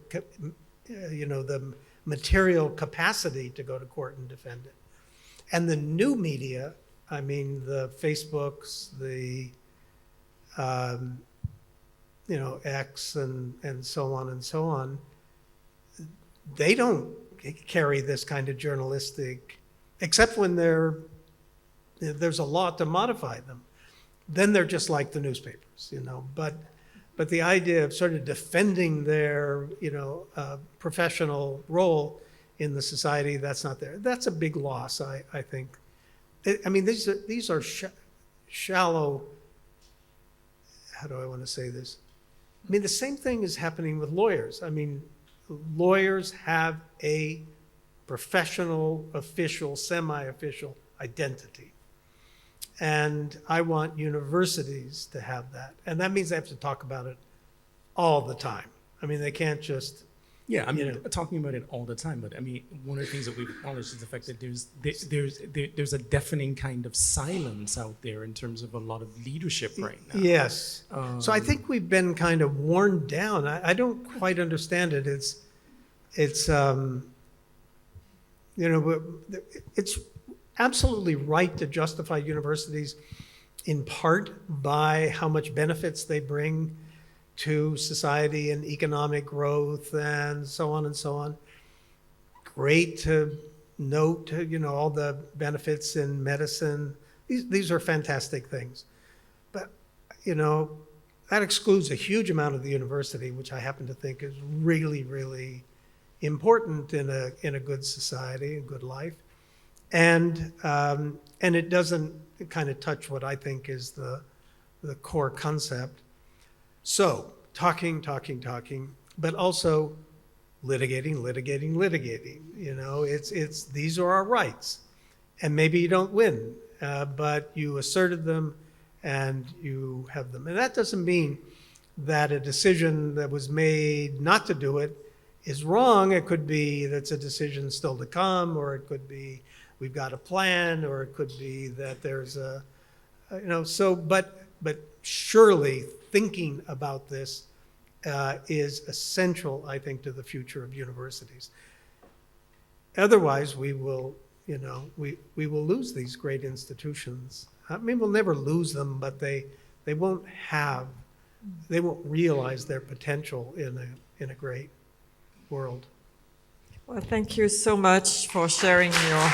Speaker 2: material capacity to go to court and defend it. And the new media, I mean, the Facebooks, the X and so on, they don't carry this kind of journalistic, except when there's a law to modify them. Then they're just like the newspapers, But the idea of sort of defending their, professional role in the society, that's not there. That's a big loss, I think. These are shallow. How do I want to say this? The same thing is happening with lawyers. Lawyers have a professional, official, semi-official identity. And I want universities to have that. And that means they have to talk about it all the time. They can't just...
Speaker 6: Yeah, talking about it all the time, but one of the things that we've acknowledged is the fact that there's a deafening kind of silence out there in terms of a lot of leadership right now.
Speaker 2: Yes. So I think we've been kind of worn down. I don't quite understand it. It's absolutely right to justify universities in part by how much benefits they bring to society and economic growth and so on and so on. Great to note, all the benefits in medicine. These are fantastic things. But, that excludes a huge amount of the university, which I happen to think is really, really important in a good society, a good life. And it doesn't kind of touch what I think is the core concept. So talking, but also litigating. You know, it's these are our rights, and maybe you don't win, but you asserted them, and you have them. And that doesn't mean that a decision that was made not to do it is wrong. It could be that's a decision still to come, or it could be we've got a plan, or it could be that there's a, you know, so, but surely thinking about this is essential, I think, to the future of universities. Otherwise, we will, you know, we will lose these great institutions. I mean, we'll never lose them, but they won't realize their potential in a great world.
Speaker 3: Well, thank you so much for sharing your